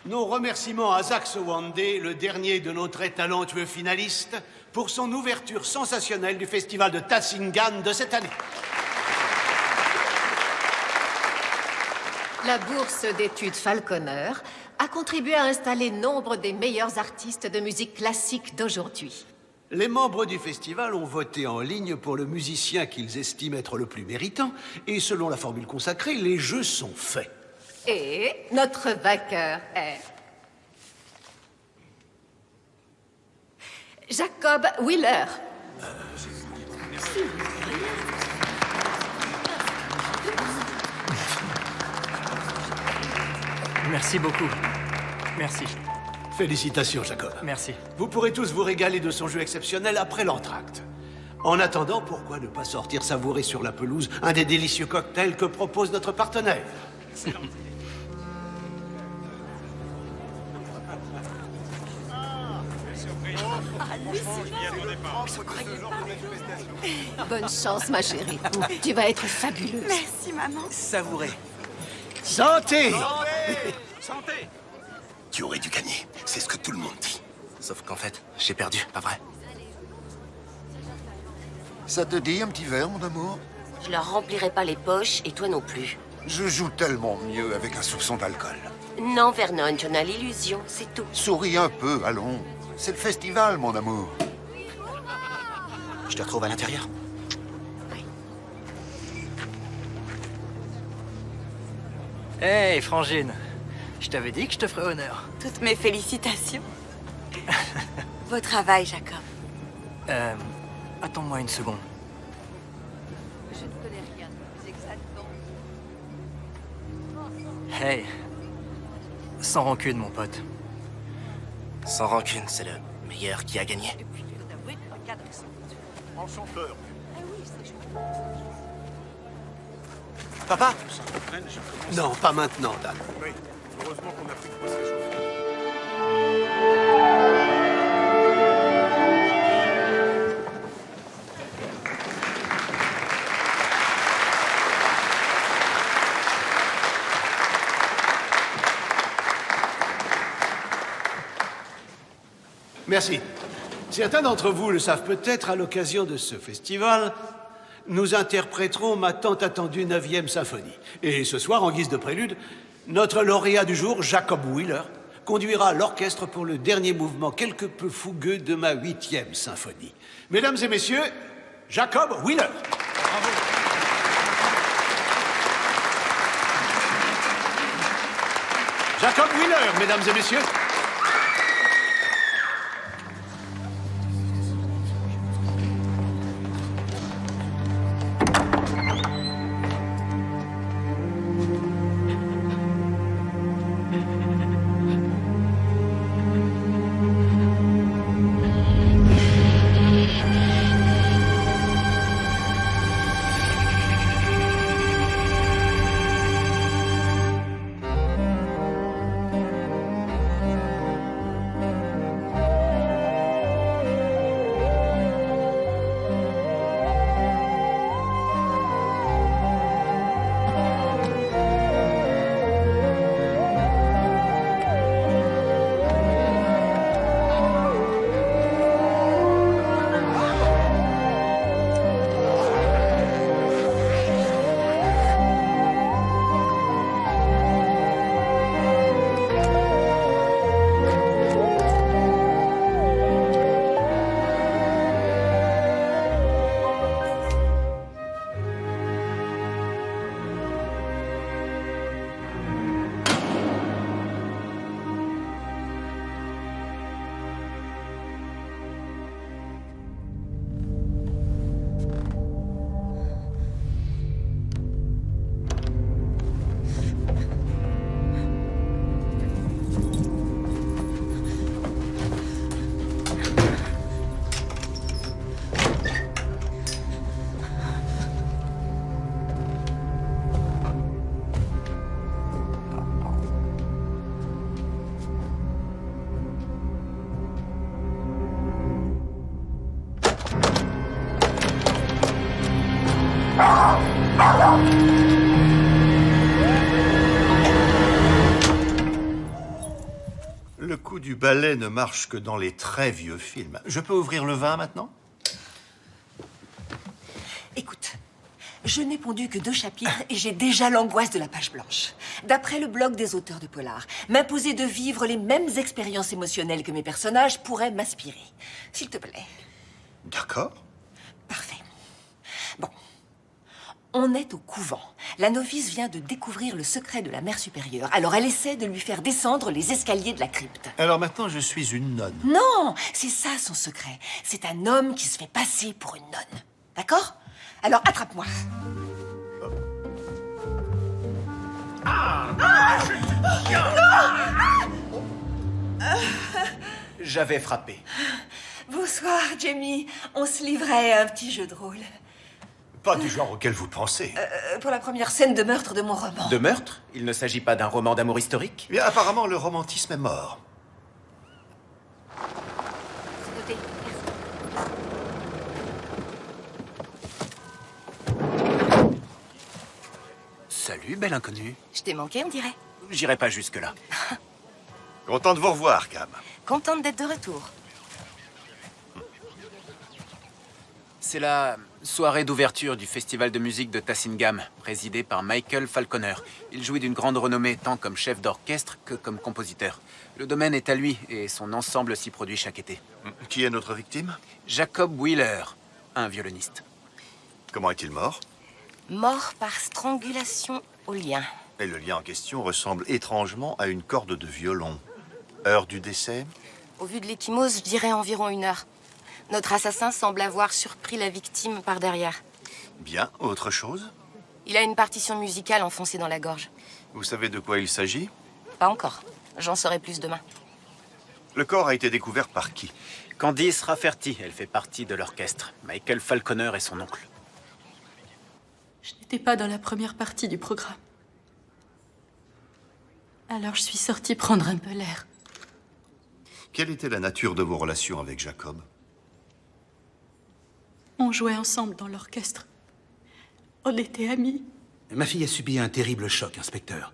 Nos remerciements à Zach Sowande, le dernier de nos très talentueux finalistes, pour son ouverture sensationnelle du festival de Tassingan de cette année. La bourse d'études Falconer a contribué à installer nombre des meilleurs artistes de musique classique d'aujourd'hui. Les membres du festival ont voté en ligne pour le musicien qu'ils estiment être le plus méritant, et selon la formule consacrée, les jeux sont faits. Et notre vainqueur est... Jacob Wheeler. Merci beaucoup. Merci. Félicitations, Jacob. Merci. Vous pourrez tous vous régaler de son jeu exceptionnel après l'entracte. En attendant, pourquoi ne pas sortir savourer sur la pelouse un des délicieux cocktails que propose notre partenaire? Bonne chance, ma chérie. Tu vas être fabuleuse. Merci, maman. Savourez. Santé! Santé! Tu aurais dû gagner. C'est ce que tout le monde dit. Sauf qu'en fait, j'ai perdu, pas vrai? Ça te dit un petit verre, mon amour? Je leur remplirai pas les poches, et toi non plus. Je joue tellement mieux avec un soupçon d'alcool. Non, Vernon, j'en ai l'illusion, c'est tout. Souris un peu, allons. C'est le festival, mon amour. Je te retrouve à l'intérieur. Hey, Frangine. Je t'avais dit que je te ferais honneur. Toutes mes félicitations. Beau travail, Jacob. Attends-moi une seconde. Je ne connais rien de plus exaltant. Hey. Sans rancune, mon pote. Sans rancune, c'est le meilleur qui a gagné. Enchanteur. Papa? Non, pas maintenant, Dan. Oui, heureusement qu'on a pris de quoi se réchauffer. Merci. Certains d'entre vous le savent peut-être, à l'occasion de ce festival, nous interpréterons ma tant attendue 9e symphonie. Et ce soir, en guise de prélude, notre lauréat du jour, Jacob Wheeler, conduira l'orchestre pour le dernier mouvement quelque peu fougueux de ma 8e symphonie. Mesdames et messieurs, Jacob Wheeler. Bravo. Jacob Wheeler, mesdames et messieurs. du ballet ne marche que dans les très vieux films. Je peux ouvrir le vin maintenant? Écoute, je n'ai pondu que 2 chapitres et j'ai déjà l'angoisse de la page blanche. D'après le blog des auteurs de polar, m'imposer de vivre les mêmes expériences émotionnelles que mes personnages pourrait m'inspirer. S'il te plaît. D'accord. Parfait. Bon. On est au couvent. La novice vient de découvrir le secret de la mère supérieure. Alors elle essaie de lui faire descendre les escaliers de la crypte. Alors maintenant, je suis une nonne. Non, c'est ça son secret. C'est un homme qui se fait passer pour une nonne. D'accord? Alors attrape-moi. J'avais frappé. Bonsoir, Jamie. On se livrait à un petit jeu de rôle. Pas du genre auquel vous pensez. Pour la première scène de meurtre de mon roman. De meurtre? Il ne s'agit pas d'un roman d'amour historique? Bien, apparemment, le romantisme est mort. C'est noté. Salut, belle inconnue. Je t'ai manqué, on dirait. J'irai pas jusque-là. Content de vous revoir, Cam. Contente d'être de retour. C'est la soirée d'ouverture du festival de musique de Tassingham, présidée par Michael Falconer. Il jouit d'une grande renommée tant comme chef d'orchestre que comme compositeur. Le domaine est à lui et son ensemble s'y produit chaque été. Qui est notre victime? Jacob Wheeler, un violoniste. Comment est-il mort? Mort par strangulation au lien. Et le lien en question ressemble étrangement à une corde de violon. Heure du décès? Au vu de l'échymose, je dirais environ 1 heure. Notre assassin semble avoir surpris la victime par derrière. Bien, autre chose? Il a une partition musicale enfoncée dans la gorge. Vous savez de quoi il s'agit? Pas encore. J'en saurai plus demain. Le corps a été découvert par qui? Candice Rafferty, elle fait partie de l'orchestre. Michael Falconer est son oncle. Je n'étais pas dans la première partie du programme. Alors je suis sortie prendre un peu l'air. Quelle était la nature de vos relations avec Jacob? On jouait ensemble dans l'orchestre. On était amis. Ma fille a subi un terrible choc, inspecteur.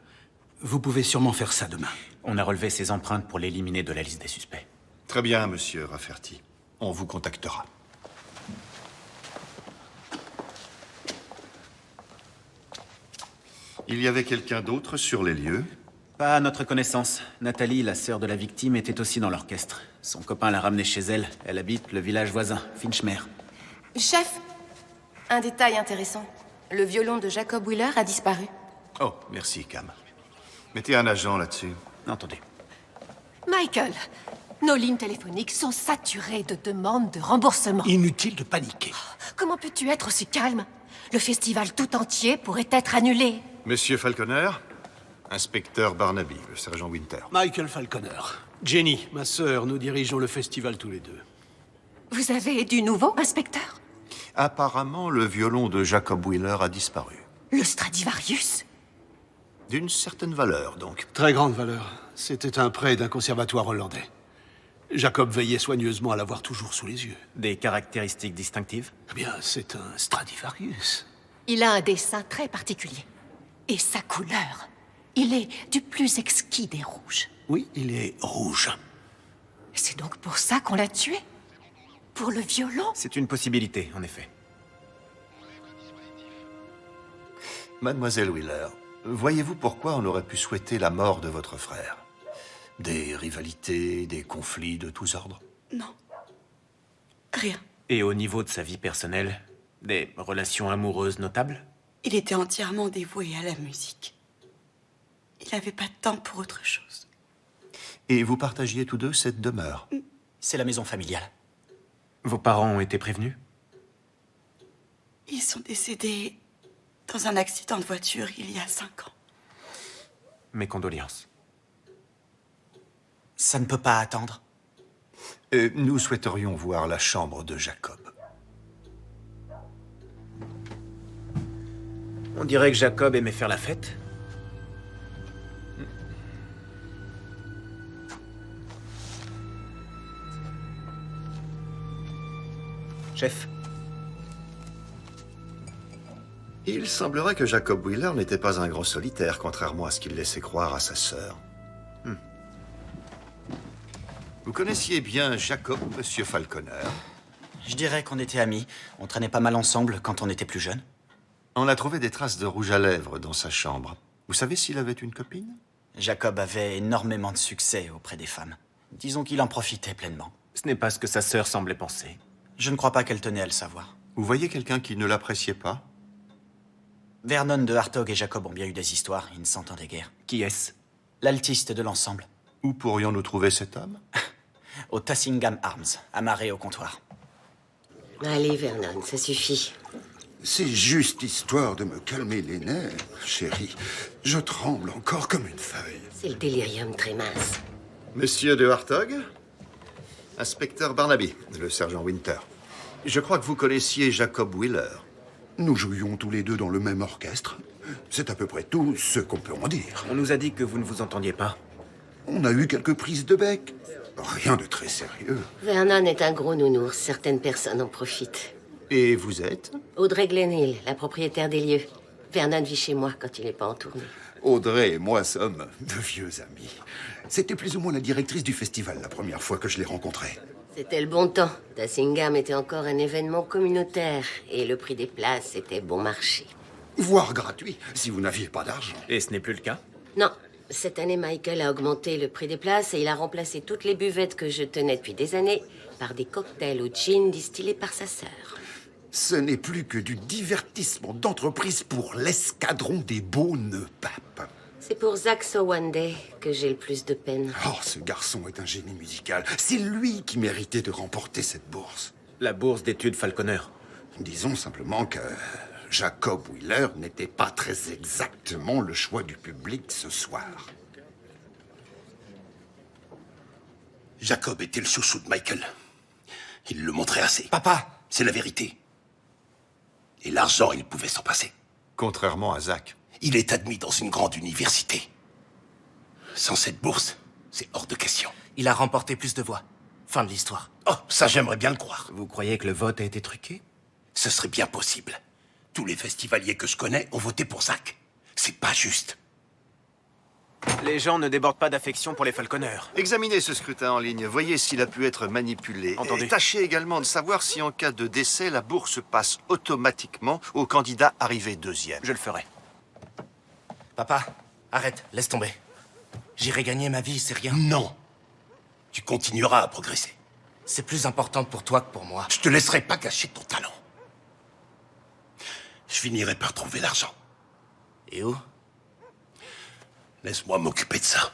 Vous pouvez sûrement faire ça demain. On a relevé ses empreintes pour l'éliminer de la liste des suspects. Très bien, monsieur Rafferty. On vous contactera. Il y avait quelqu'un d'autre sur les lieux? Pas à notre connaissance. Nathalie, la sœur de la victime, était aussi dans l'orchestre. Son copain l'a ramenée chez elle. Elle habite le village voisin, Finchmer. Chef, un détail intéressant. Le violon de Jacob Wheeler a disparu. Oh, merci, Cam. Mettez un agent là-dessus. Entendu. Michael, nos lignes téléphoniques sont saturées de demandes de remboursement. Inutile de paniquer. Comment peux-tu être aussi calme? Le festival tout entier pourrait être annulé. Monsieur Falconer, inspecteur Barnaby, le sergent Winter. Michael Falconer. Jenny, ma sœur, nous dirigeons le festival tous les deux. Vous avez du nouveau, inspecteur? Apparemment, le violon de Jacob Wheeler a disparu. Le Stradivarius? D'une certaine valeur, donc. Très grande valeur. C'était un prêt d'un conservatoire hollandais. Jacob veillait soigneusement à l'avoir toujours sous les yeux. Des caractéristiques distinctives? Eh bien, c'est un Stradivarius. Il a un dessin très particulier. Et sa couleur. Il est du plus exquis des rouges. Oui, il est rouge. C'est donc pour ça qu'on l'a tué? Pour le violon? C'est une possibilité, en effet. Mademoiselle Wheeler, voyez-vous pourquoi on aurait pu souhaiter la mort de votre frère? Des rivalités, des conflits de tous ordres? Non. Rien. Et au niveau de sa vie personnelle, des relations amoureuses notables? Il était entièrement dévoué à la musique. Il n'avait pas de temps pour autre chose. Et vous partagiez tous deux cette demeure? C'est la maison familiale. Vos parents ont été prévenus? Ils sont décédés dans un accident de voiture il y a 5 ans. Mes condoléances. Ça ne peut pas attendre. Nous souhaiterions voir la chambre de Jacob. On dirait que Jacob aimait faire la fête. Chef. Il semblerait que Jacob Wheeler n'était pas un grand solitaire, contrairement à ce qu'il laissait croire à sa sœur. Vous connaissiez bien Jacob, monsieur Falconer? Je dirais qu'on était amis. On traînait pas mal ensemble quand on était plus jeunes. On a trouvé des traces de rouge à lèvres dans sa chambre. Vous savez s'il avait une copine? Jacob avait énormément de succès auprès des femmes. Disons qu'il en profitait pleinement. Ce n'est pas ce que sa sœur semblait penser. Je ne crois pas qu'elle tenait à le savoir. Vous voyez quelqu'un qui ne l'appréciait pas? Vernon de Hartog et Jacob ont bien eu des histoires, ils ne s'entendaient guère. Qui est-ce? L'altiste de l'ensemble. Où pourrions-nous trouver cet homme? Au Tassingham Arms, amarré au comptoir. Allez, Vernon, ça suffit. C'est juste histoire de me calmer les nerfs, chérie. Je tremble encore comme une feuille. C'est le délirium très mince. Monsieur de Hartog? Inspecteur Barnaby, le sergent Winter. Je crois que vous connaissiez Jacob Wheeler. Nous jouions tous les deux dans le même orchestre. C'est à peu près tout ce qu'on peut en dire. On nous a dit que vous ne vous entendiez pas. On a eu quelques prises de bec. Rien de très sérieux. Vernon est un gros nounours. Certaines personnes en profitent. Et vous êtes? Audrey Glenhill, la propriétaire des lieux. Vernon vit chez moi quand il n'est pas en tournée. Audrey et moi sommes de vieux amis. C'était plus ou moins la directrice du festival la première fois que je l'ai rencontrée. C'était le bon temps. Tassingham était encore un événement communautaire. Et le prix des places était bon marché. Voire gratuit, si vous n'aviez pas d'argent. Et ce n'est plus le cas? Non. Cette année, Michael a augmenté le prix des places et il a remplacé toutes les buvettes que je tenais depuis des années par des cocktails au gin distillés par sa sœur. Ce n'est plus que du divertissement d'entreprise pour l'escadron des beaux nœuds papes. C'est pour Zach Sowande que j'ai le plus de peine. Oh, ce garçon est un génie musical. C'est lui qui méritait de remporter cette bourse. La bourse d'études Falconer. Disons simplement que Jacob Wheeler n'était pas très exactement le choix du public ce soir. Jacob était le chouchou de Michael. Il le montrait assez. Papa! C'est la vérité. Et l'argent, il pouvait s'en passer. Contrairement à Zach. Il est admis dans une grande université. Sans cette bourse, c'est hors de question. Il a remporté plus de voix. Fin de l'histoire. Oh, ça j'aimerais bien le croire. Vous croyez que le vote a été truqué? Ce serait bien possible. Tous les festivaliers que je connais ont voté pour Zach. C'est pas juste. Les gens ne débordent pas d'affection pour les Falconers. Examinez ce scrutin en ligne, voyez s'il a pu être manipulé. Entendu. Et tâchez également de savoir si en cas de décès, la bourse passe automatiquement au candidat arrivé deuxième. Je le ferai. Papa, arrête, laisse tomber. J'irai gagner ma vie, c'est rien. Non. Tu continueras à progresser. C'est plus important pour toi que pour moi. Je te laisserai pas gâcher ton talent. Je finirai par trouver l'argent. Et où? Laisse-moi m'occuper de ça.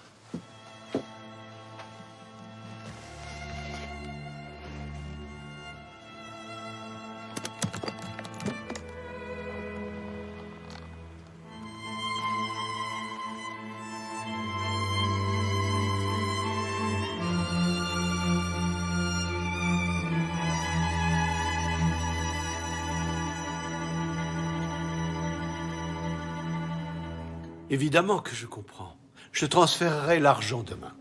Évidemment que je comprends. Je transférerai l'argent demain.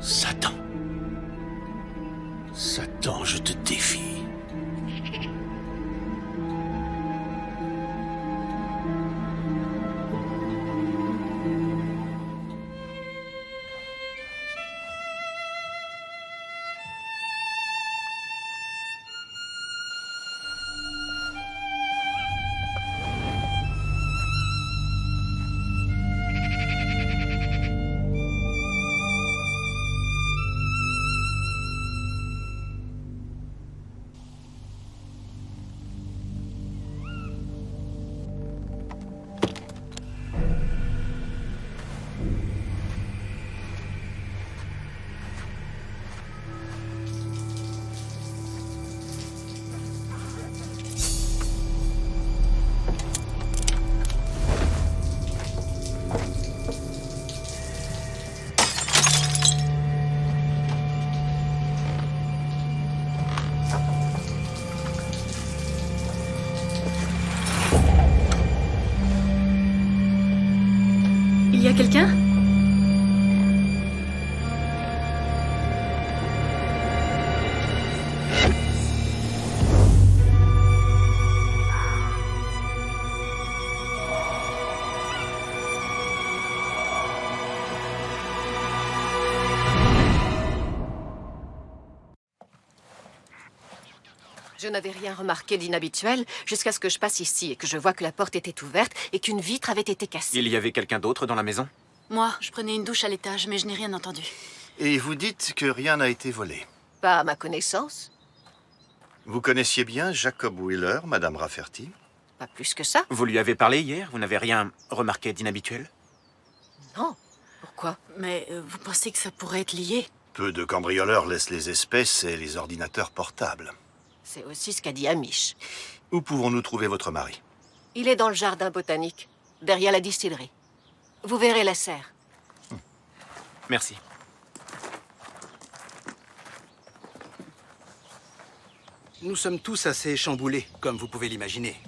Satan. Satan, je te défie. Il y a quelqu'un? Je n'avais rien remarqué d'inhabituel jusqu'à ce que je passe ici et que je vois que la porte était ouverte et qu'une vitre avait été cassée. Il y avait quelqu'un d'autre dans la maison? Moi, je prenais une douche à l'étage, mais je n'ai rien entendu. Et vous dites que rien n'a été volé. Pas à ma connaissance. Vous connaissiez bien Jacob Wheeler, Madame Rafferty? Pas plus que ça. Vous lui avez parlé hier? Vous n'avez rien remarqué d'inhabituel? Non. Pourquoi? Mais vous pensez que ça pourrait être lié? Peu de cambrioleurs laissent les espèces et les ordinateurs portables. C'est aussi ce qu'a dit Hamish. Où pouvons-nous trouver votre mari? Il est dans le jardin botanique, derrière la distillerie. Vous verrez la serre. Merci. Nous sommes tous assez chamboulés, comme vous pouvez l'imaginer.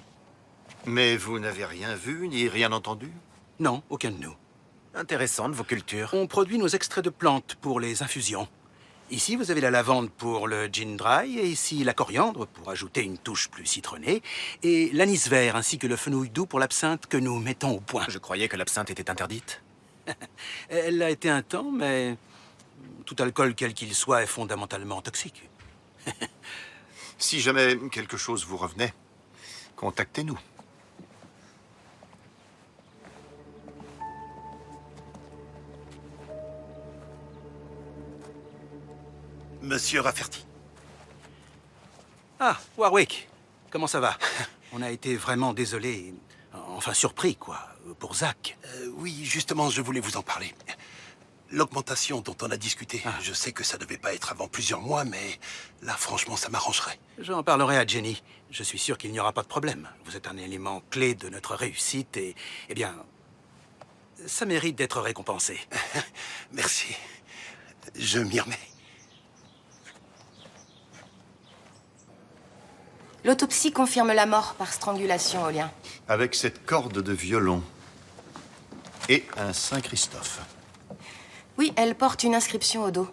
Mais vous n'avez rien vu ni rien entendu? Non, aucun de nous. Intéressante, vos cultures. On produit nos extraits de plantes pour les infusions. Ici, vous avez la lavande pour le gin dry, et ici, la coriandre pour ajouter une touche plus citronnée, et l'anis vert ainsi que le fenouil doux pour l'absinthe que nous mettons au point. Je croyais que l'absinthe était interdite. Elle l'a été un temps, mais tout alcool, quel qu'il soit, est fondamentalement toxique. Si jamais quelque chose vous revenait, contactez-nous. Monsieur Rafferty. Ah, Warwick, comment ça va? On a été vraiment désolés, enfin surpris, quoi, pour Zach. Oui, justement, je voulais vous en parler. L'augmentation dont on a discuté, je sais que ça devait pas être avant plusieurs mois, mais là, franchement, ça m'arrangerait. J'en parlerai à Jenny. Je suis sûr qu'il n'y aura pas de problème. Vous êtes un élément clé de notre réussite et, eh bien, ça mérite d'être récompensé. Merci. Je m'y remets. L'autopsie confirme la mort par strangulation au lien. Avec cette corde de violon et un Saint-Christophe. Oui, elle porte une inscription au dos.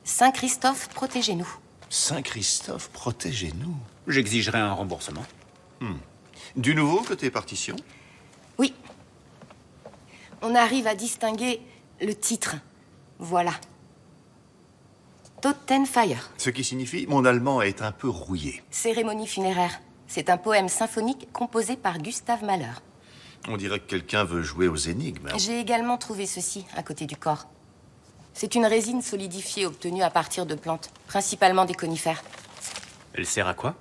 Saint-Christophe, protégez-nous. Saint-Christophe, protégez-nous. J'exigerai un remboursement. Du nouveau côté partition? Oui. On arrive à distinguer le titre. Voilà. Totenfeier. Ce qui signifie, mon allemand est un peu rouillé. Cérémonie funéraire. C'est un poème symphonique composé par Gustave Mahler. On dirait que quelqu'un veut jouer aux énigmes. J'ai également trouvé ceci à côté du corps. C'est une résine solidifiée obtenue à partir de plantes, principalement des conifères. Elle sert à quoi?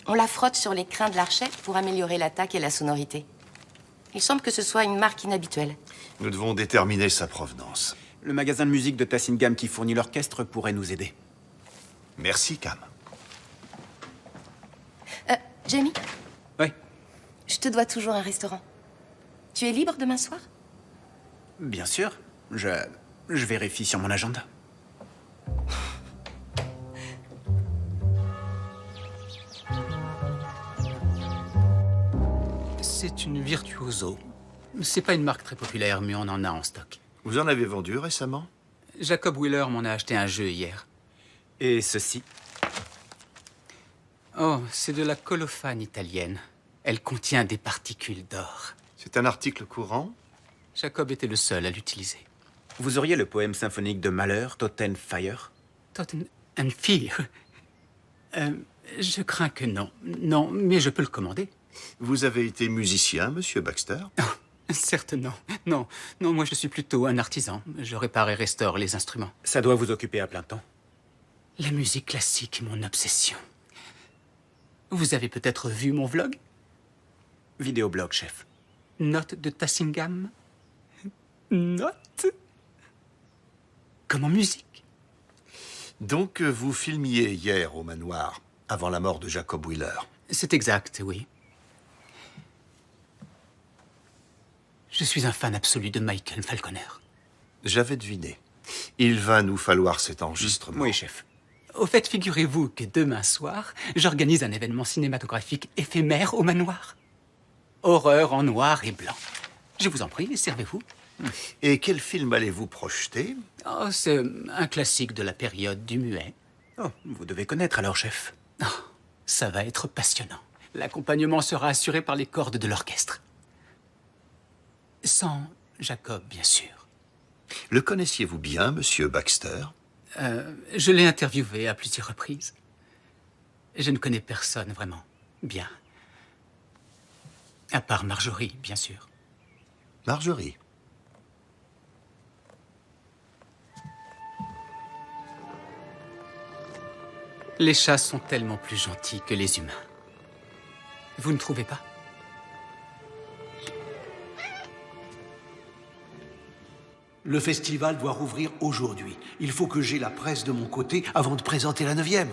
On la frotte sur les crins de l'archet pour améliorer l'attaque et la sonorité. Il semble que ce soit une marque inhabituelle. Nous devons déterminer sa provenance. Le magasin de musique de Tassingham qui fournit l'orchestre pourrait nous aider. Merci, Cam. Jamie? Oui. Je te dois toujours un restaurant. Tu es libre demain soir? Bien sûr. Je vérifie sur mon agenda. C'est une virtuoso. C'est pas une marque très populaire, mais on en a en stock. Vous en avez vendu récemment? Jacob Wheeler m'en a acheté un jeu hier. Et ceci? Oh, c'est de la colophane italienne. Elle contient des particules d'or. C'est un article courant? Jacob était le seul à l'utiliser. Vous auriez le poème symphonique de Mahler, Totenfeier? Totenfeier? Je crains que non. Non, mais je peux le commander. Vous avez été musicien, monsieur Baxter? Certes, non. Non, moi je suis plutôt un artisan. Je répare et restaure les instruments. Ça doit vous occuper à plein temps. La musique classique est mon obsession. Vous avez peut-être vu mon vlog? Vidéoblog, chef. Note de Tassingham? Note? Comme en musique. Donc, vous filmiez hier au manoir, avant la mort de Jacob Wheeler. C'est exact, oui. Je suis un fan absolu de Michael Falconer. J'avais deviné. Il va nous falloir cet enregistrement. Oui, chef. Au fait, figurez-vous que demain soir, j'organise un événement cinématographique éphémère au manoir. Horreur en noir et blanc. Je vous en prie, servez-vous. Et quel film allez-vous projeter? Oh, c'est un classique de la période du muet. Oh, vous devez connaître alors, chef. Oh, ça va être passionnant. L'accompagnement sera assuré par les cordes de l'orchestre. Sans Jacob, bien sûr. Le connaissiez-vous bien, monsieur Baxter? Je l'ai interviewé à plusieurs reprises. Je ne connais personne vraiment bien. À part Marjorie, bien sûr. Marjorie? Les chats sont tellement plus gentils que les humains. Vous ne trouvez pas? Le festival doit rouvrir aujourd'hui. Il faut que j'aie la presse de mon côté avant de présenter la 9e.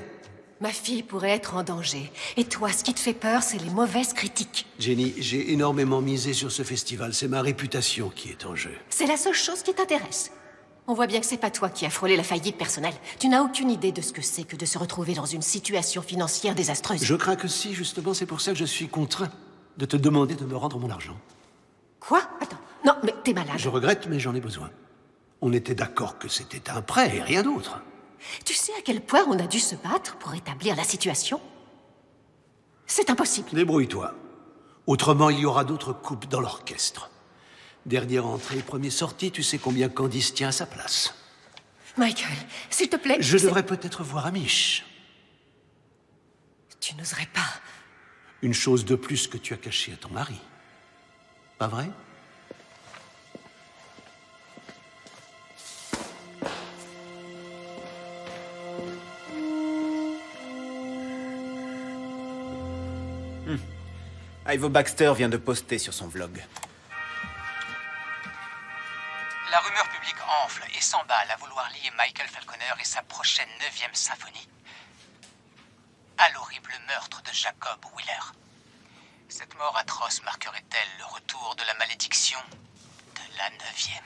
Ma fille pourrait être en danger. Et toi, ce qui te fait peur, c'est les mauvaises critiques. Jenny, j'ai énormément misé sur ce festival. C'est ma réputation qui est en jeu. C'est la seule chose qui t'intéresse. On voit bien que c'est pas toi qui as frôlé la faillite personnelle. Tu n'as aucune idée de ce que c'est que de se retrouver dans une situation financière désastreuse. Je crains que si, justement, c'est pour ça que je suis contraint de te demander de me rendre mon argent. Quoi? Attends. Non, mais t'es malade. Je regrette, mais j'en ai besoin. On était d'accord que c'était un prêt et rien d'autre. Tu sais à quel point on a dû se battre pour établir la situation? C'est impossible. Débrouille-toi. Autrement, il y aura d'autres coupes dans l'orchestre. Dernière entrée, première sortie, tu sais combien Candice tient à sa place. Michael, s'il te plaît... Je devrais peut-être voir Amish. Tu n'oserais pas. Une chose de plus que tu as cachée à ton mari. Pas vrai? Ivo Baxter vient de poster sur son vlog. La rumeur publique enfle et s'emballe à vouloir lier Michael Falconer et sa prochaine 9e symphonie à l'horrible meurtre de Jacob Wheeler. Cette mort atroce marquerait-elle le retour de la malédiction de la 9e?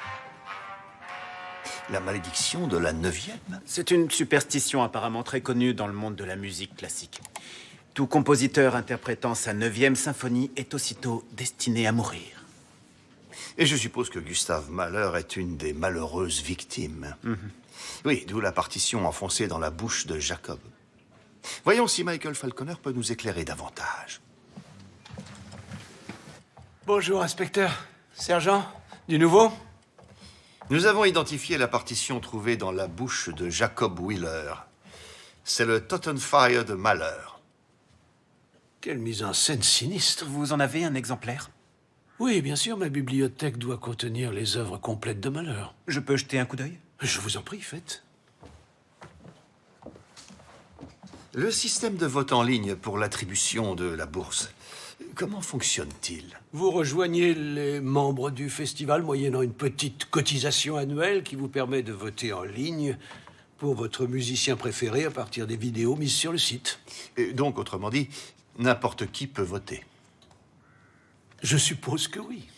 La malédiction de la 9e? C'est une superstition apparemment très connue dans le monde de la musique classique. Tout compositeur interprétant sa 9e symphonie est aussitôt destiné à mourir. Et je suppose que Gustav Mahler est une des malheureuses victimes. Oui, d'où la partition enfoncée dans la bouche de Jacob. Voyons si Michael Falconer peut nous éclairer davantage. Bonjour, inspecteur. Sergent, du nouveau? Nous avons identifié la partition trouvée dans la bouche de Jacob Wheeler. C'est le Totenfire de Mahler. Quelle mise en scène sinistre. Vous en avez un exemplaire? Oui, bien sûr, ma bibliothèque doit contenir les œuvres complètes de Mahler. Je peux jeter un coup d'œil? Je vous en prie, faites. Le système de vote en ligne pour l'attribution de la bourse, comment fonctionne-t-il? Vous rejoignez les membres du festival moyennant une petite cotisation annuelle qui vous permet de voter en ligne pour votre musicien préféré à partir des vidéos mises sur le site. Et donc, autrement dit, n'importe qui peut voter. Je suppose que oui.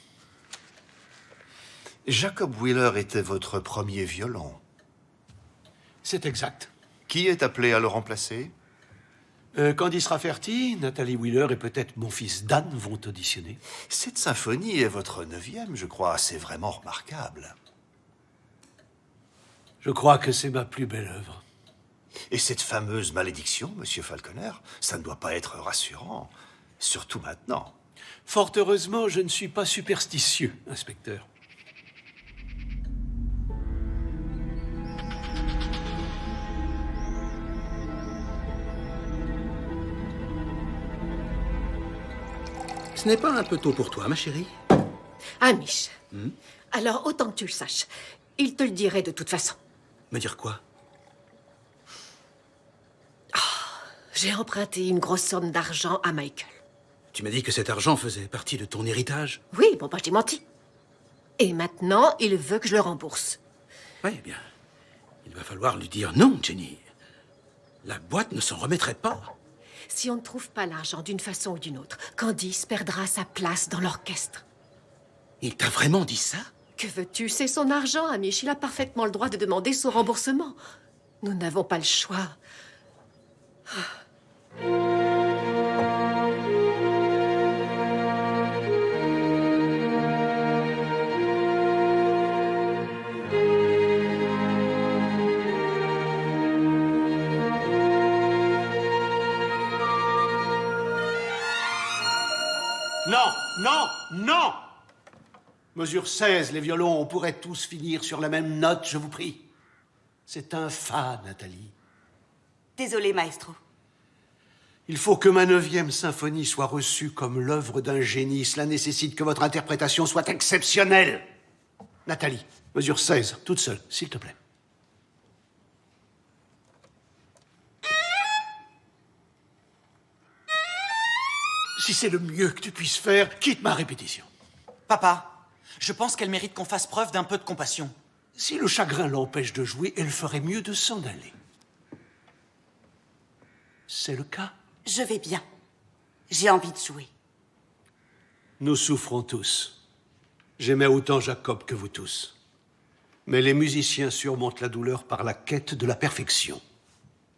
Jacob Wheeler était votre premier violon. C'est exact. Qui est appelé à le remplacer? Candice Rafferty, Nathalie Wheeler et peut-être mon fils Dan vont auditionner. Cette symphonie est votre 9e, je crois. C'est vraiment remarquable. Je crois que c'est ma plus belle œuvre. Et cette fameuse malédiction, Monsieur Falconer, ça ne doit pas être rassurant. Surtout maintenant. Fort heureusement, je ne suis pas superstitieux, inspecteur. Ce n'est pas un peu tôt pour toi, ma chérie? Amish. Alors, autant que tu le saches, il te le dirait de toute façon. Me dire quoi? J'ai emprunté une grosse somme d'argent à Michael. Tu m'as dit que cet argent faisait partie de ton héritage? Oui, bon, bah, je t'ai menti. Et maintenant, il veut que je le rembourse. Oui, bien. Il va falloir lui dire non, Jenny. La boîte ne s'en remettrait pas. Si on ne trouve pas l'argent d'une façon ou d'une autre, Candice perdra sa place dans l'orchestre. Il t'a vraiment dit ça? Que veux-tu? C'est son argent, Amish. Il a parfaitement le droit de demander son remboursement. Nous n'avons pas le choix. Non, non, non! Mesure 16, les violons, on pourrait tous finir sur la même note, je vous prie. C'est un fa, Nathalie. Désolé, maestro. Il faut que ma 9e symphonie soit reçue comme l'œuvre d'un génie. Cela nécessite que votre interprétation soit exceptionnelle. Nathalie, mesure 16, toute seule, s'il te plaît. Si c'est le mieux que tu puisses faire, quitte ma répétition. Papa, je pense qu'elle mérite qu'on fasse preuve d'un peu de compassion. Si le chagrin l'empêche de jouer, elle ferait mieux de s'en aller. C'est le cas. Je vais bien. J'ai envie de jouer. Nous souffrons tous. J'aimais autant Jacob que vous tous. Mais les musiciens surmontent la douleur par la quête de la perfection.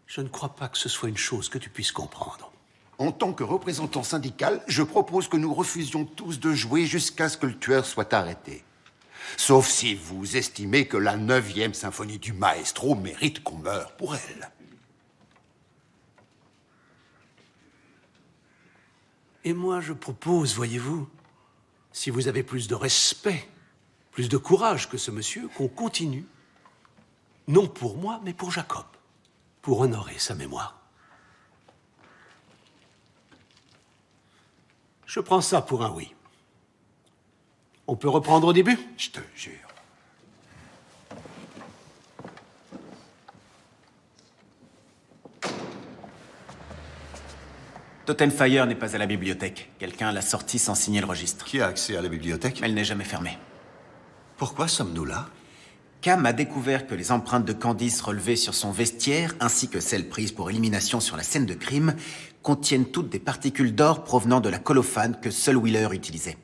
Je ne crois pas que ce soit une chose que tu puisses comprendre. En tant que représentant syndical, je propose que nous refusions tous de jouer jusqu'à ce que le tueur soit arrêté. Sauf si vous estimez que la 9e symphonie du maestro mérite qu'on meure pour elle. Et moi, je propose, voyez-vous, si vous avez plus de respect, plus de courage que ce monsieur, qu'on continue. Non pour moi, mais pour Jacob. Pour honorer sa mémoire. Je prends ça pour un oui. On peut reprendre au début? Je te jure. Totenfire n'est pas à la bibliothèque. Quelqu'un l'a sorti sans signer le registre. Qui a accès à la bibliothèque? Elle n'est jamais fermée. Pourquoi sommes-nous là? Cam a découvert que les empreintes de Candice relevées sur son vestiaire, ainsi que celles prises pour élimination sur la scène de crime, contiennent toutes des particules d'or provenant de la colophane que seul Wheeler utilisait.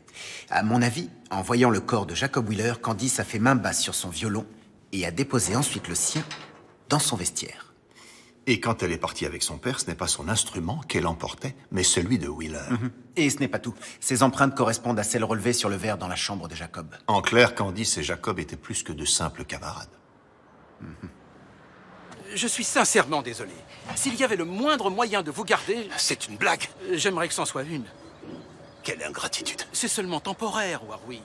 À mon avis, en voyant le corps de Jacob Wheeler, Candice a fait main basse sur son violon et a déposé ensuite le sien dans son vestiaire. Et quand elle est partie avec son père, ce n'est pas son instrument qu'elle emportait, mais celui de Wheeler. Et ce n'est pas tout. Ces empreintes correspondent à celles relevées sur le verre dans la chambre de Jacob. En clair, Candice et Jacob étaient plus que de simples camarades. Je suis sincèrement désolé. S'il y avait le moindre moyen de vous garder... C'est une blague. J'aimerais que c'en soit une. Quelle ingratitude. C'est seulement temporaire, Warwick.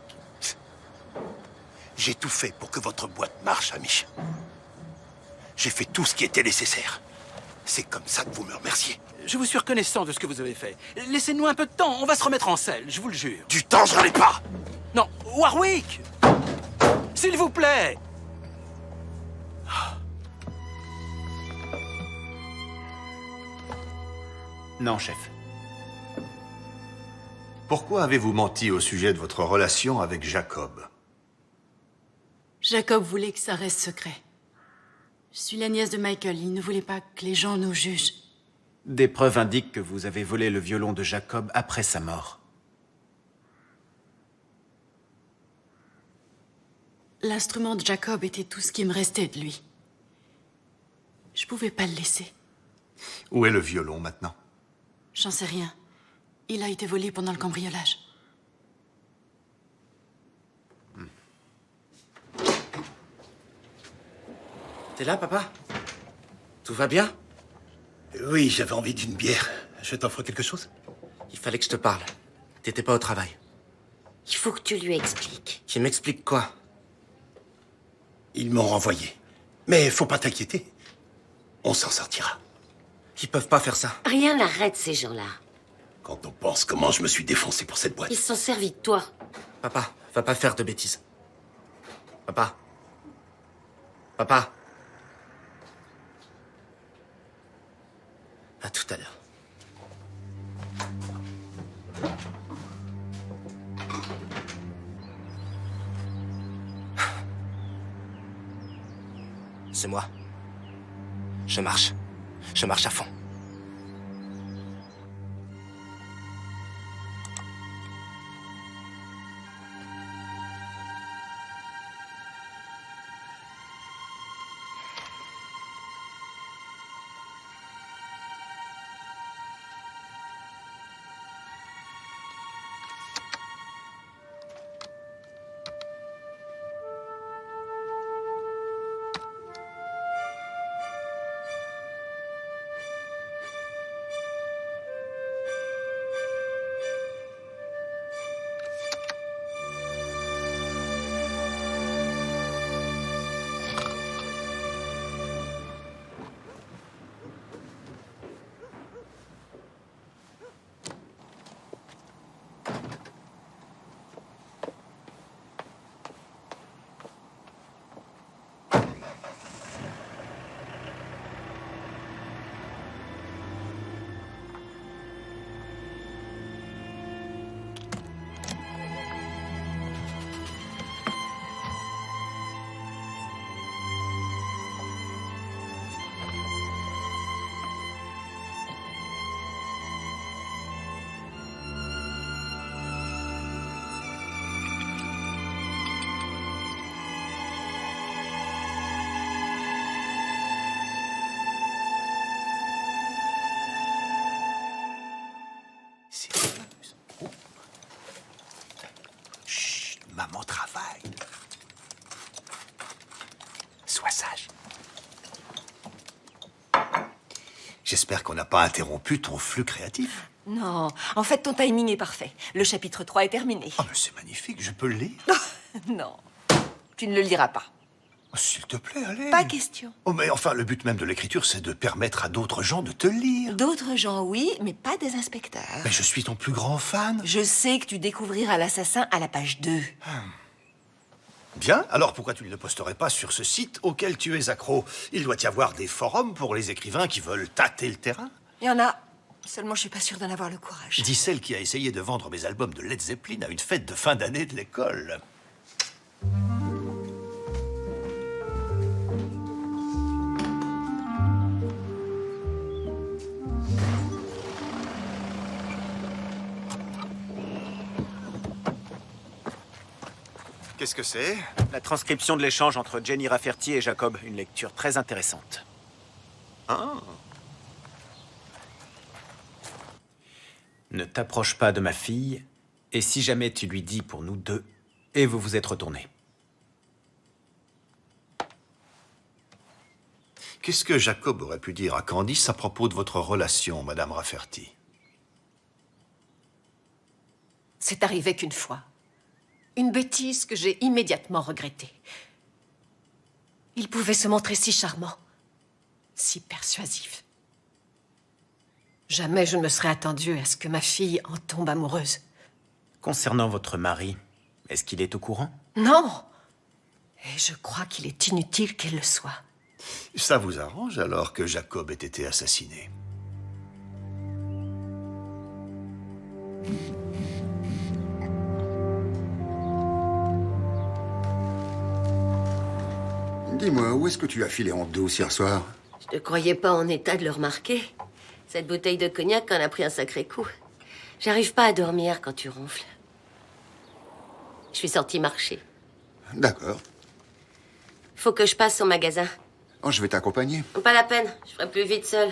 J'ai tout fait pour que votre boîte marche, Amish. J'ai fait tout ce qui était nécessaire. C'est comme ça que vous me remerciez. Je vous suis reconnaissant de ce que vous avez fait. Laissez-nous un peu de temps, on va se remettre en selle, je vous le jure. Du temps, j'en ai pas. Non, Warwick! S'il vous plaît! Non, chef. Pourquoi avez-vous menti au sujet de votre relation avec Jacob? Jacob voulait que ça reste secret. Je suis la nièce de Michael. Il ne voulait pas que les gens nous jugent. Des preuves indiquent que vous avez volé le violon de Jacob après sa mort. L'instrument de Jacob était tout ce qui me restait de lui. Je pouvais pas le laisser. Où est le violon maintenant? J'en sais rien. Il a été volé pendant le cambriolage. T'es là, papa? Tout va bien? Oui, j'avais envie d'une bière. Je t'offre quelque chose? Il fallait que je te parle. T'étais pas au travail. Il faut que tu lui expliques. Qu'il m'explique quoi? Ils m'ont renvoyé. Mais faut pas t'inquiéter. On s'en sortira. Ils peuvent pas faire ça. Rien n'arrête ces gens-là. Quand on pense comment je me suis défoncé pour cette boîte. Ils se sont servis de toi. Papa, va pas faire de bêtises. Papa. Papa. À tout à l'heure. C'est moi. Je marche. Je marche à fond. J'espère qu'on n'a pas interrompu ton flux créatif. Non, en fait, ton timing est parfait. Le chapitre 3 est terminé. Ah, mais c'est magnifique, je peux le lire? Non, tu ne le liras pas. Oh, s'il te plaît, allez. Pas question. Oh, mais enfin, le but même de l'écriture, c'est de permettre à d'autres gens de te lire. D'autres gens, oui, mais pas des inspecteurs. Mais je suis ton plus grand fan. Je sais que tu découvriras l'assassin à la page 2. Bien, alors pourquoi tu ne le posterais pas sur ce site auquel tu es accro? Il doit y avoir des forums pour les écrivains qui veulent tâter le terrain. Il y en a. Seulement, je suis pas sûre d'en avoir le courage. Dis celle qui a essayé de vendre mes albums de Led Zeppelin à une fête de fin d'année de l'école. Qu'est-ce que c'est? La transcription de l'échange entre Jenny Rafferty et Jacob. Une lecture très intéressante. Ah. Ne t'approche pas de ma fille, et si jamais tu lui dis pour nous deux, et vous vous êtes retournés. Qu'est-ce que Jacob aurait pu dire à Candice à propos de votre relation, Madame Rafferty? C'est arrivé qu'une fois. Une bêtise que j'ai immédiatement regrettée. Il pouvait se montrer si charmant, si persuasif. Jamais je ne me serais attendue à ce que ma fille en tombe amoureuse. Concernant votre mari, est-ce qu'il est au courant? Non! Et je crois qu'il est inutile qu'elle le soit. Ça vous arrange alors que Jacob ait été assassiné? Dis-moi, où est-ce que tu as filé en douce hier soir? Je ne croyais pas en état de le remarquer. Cette bouteille de cognac en a pris un sacré coup. J'arrive pas à dormir quand tu ronfles. Je suis sortie marcher. D'accord. Faut que je passe au magasin. Oh, je vais t'accompagner. Pas la peine, je ferai plus vite seule.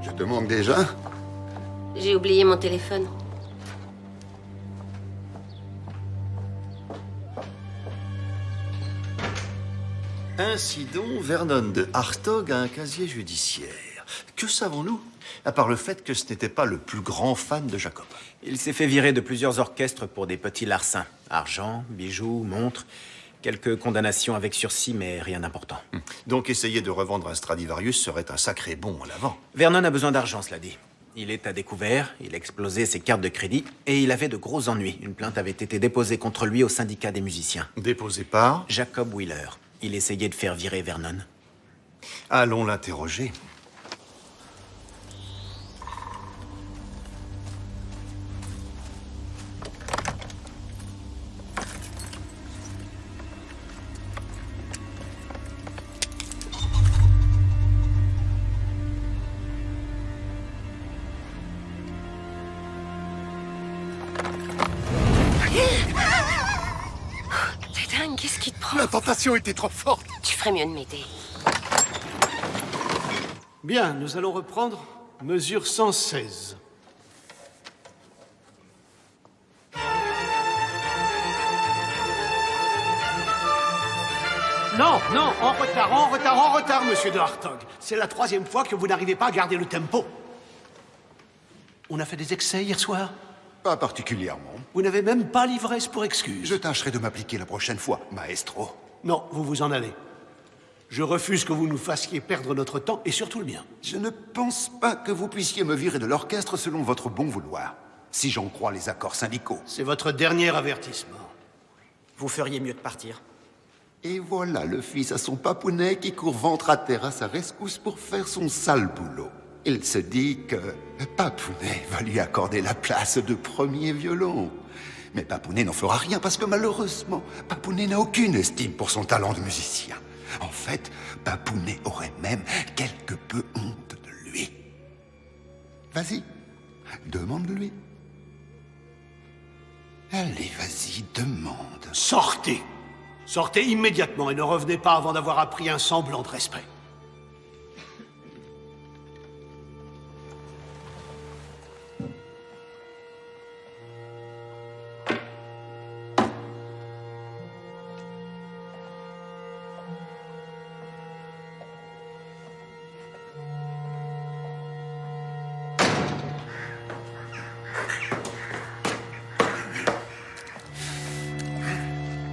Je te manque déjà? J'ai oublié mon téléphone. Ainsi donc, Vernon de Hartog a un casier judiciaire. Que savons-nous, à part le fait que ce n'était pas le plus grand fan de Jacob? Il s'est fait virer de plusieurs orchestres pour des petits larcins. Argent, bijoux, montres, quelques condamnations avec sursis, mais rien d'important. Donc essayer de revendre un Stradivarius serait un sacré bond en avant. Vernon a besoin d'argent, cela dit. Il est à découvert, il a explosé ses cartes de crédit, et il avait de gros ennuis. Une plainte avait été déposée contre lui au syndicat des musiciens. Déposée par? Jacob Wheeler. Il essayait de faire virer Vernon. Allons l'interroger. T'es dingue, qu'est-ce qui te prend? La tentation était trop forte. Tu ferais mieux de m'aider. Bien, nous allons reprendre mesure 116. Non, non, en retard, monsieur de Hartog. C'est la 3e fois que vous n'arrivez pas à garder le tempo. On a fait des excès hier soir? Pas particulièrement. Vous n'avez même pas l'ivresse pour excuse. Je tâcherai de m'appliquer la prochaine fois, maestro. Non, vous vous en allez. Je refuse que vous nous fassiez perdre notre temps, et surtout le mien. Je ne pense pas que vous puissiez me virer de l'orchestre selon votre bon vouloir, si j'en crois les accords syndicaux. C'est votre dernier avertissement. Vous feriez mieux de partir. Et voilà le fils à son papounet qui court ventre à terre à sa rescousse pour faire son sale boulot. Il se dit que Papounet va lui accorder la place de premier violon. Mais Papounet n'en fera rien parce que malheureusement, Papounet n'a aucune estime pour son talent de musicien. En fait, Papounet aurait même quelque peu honte de lui. Vas-y, demande-lui. Allez, vas-y, demande. Sortez! Sortez immédiatement et ne revenez pas avant d'avoir appris un semblant de respect.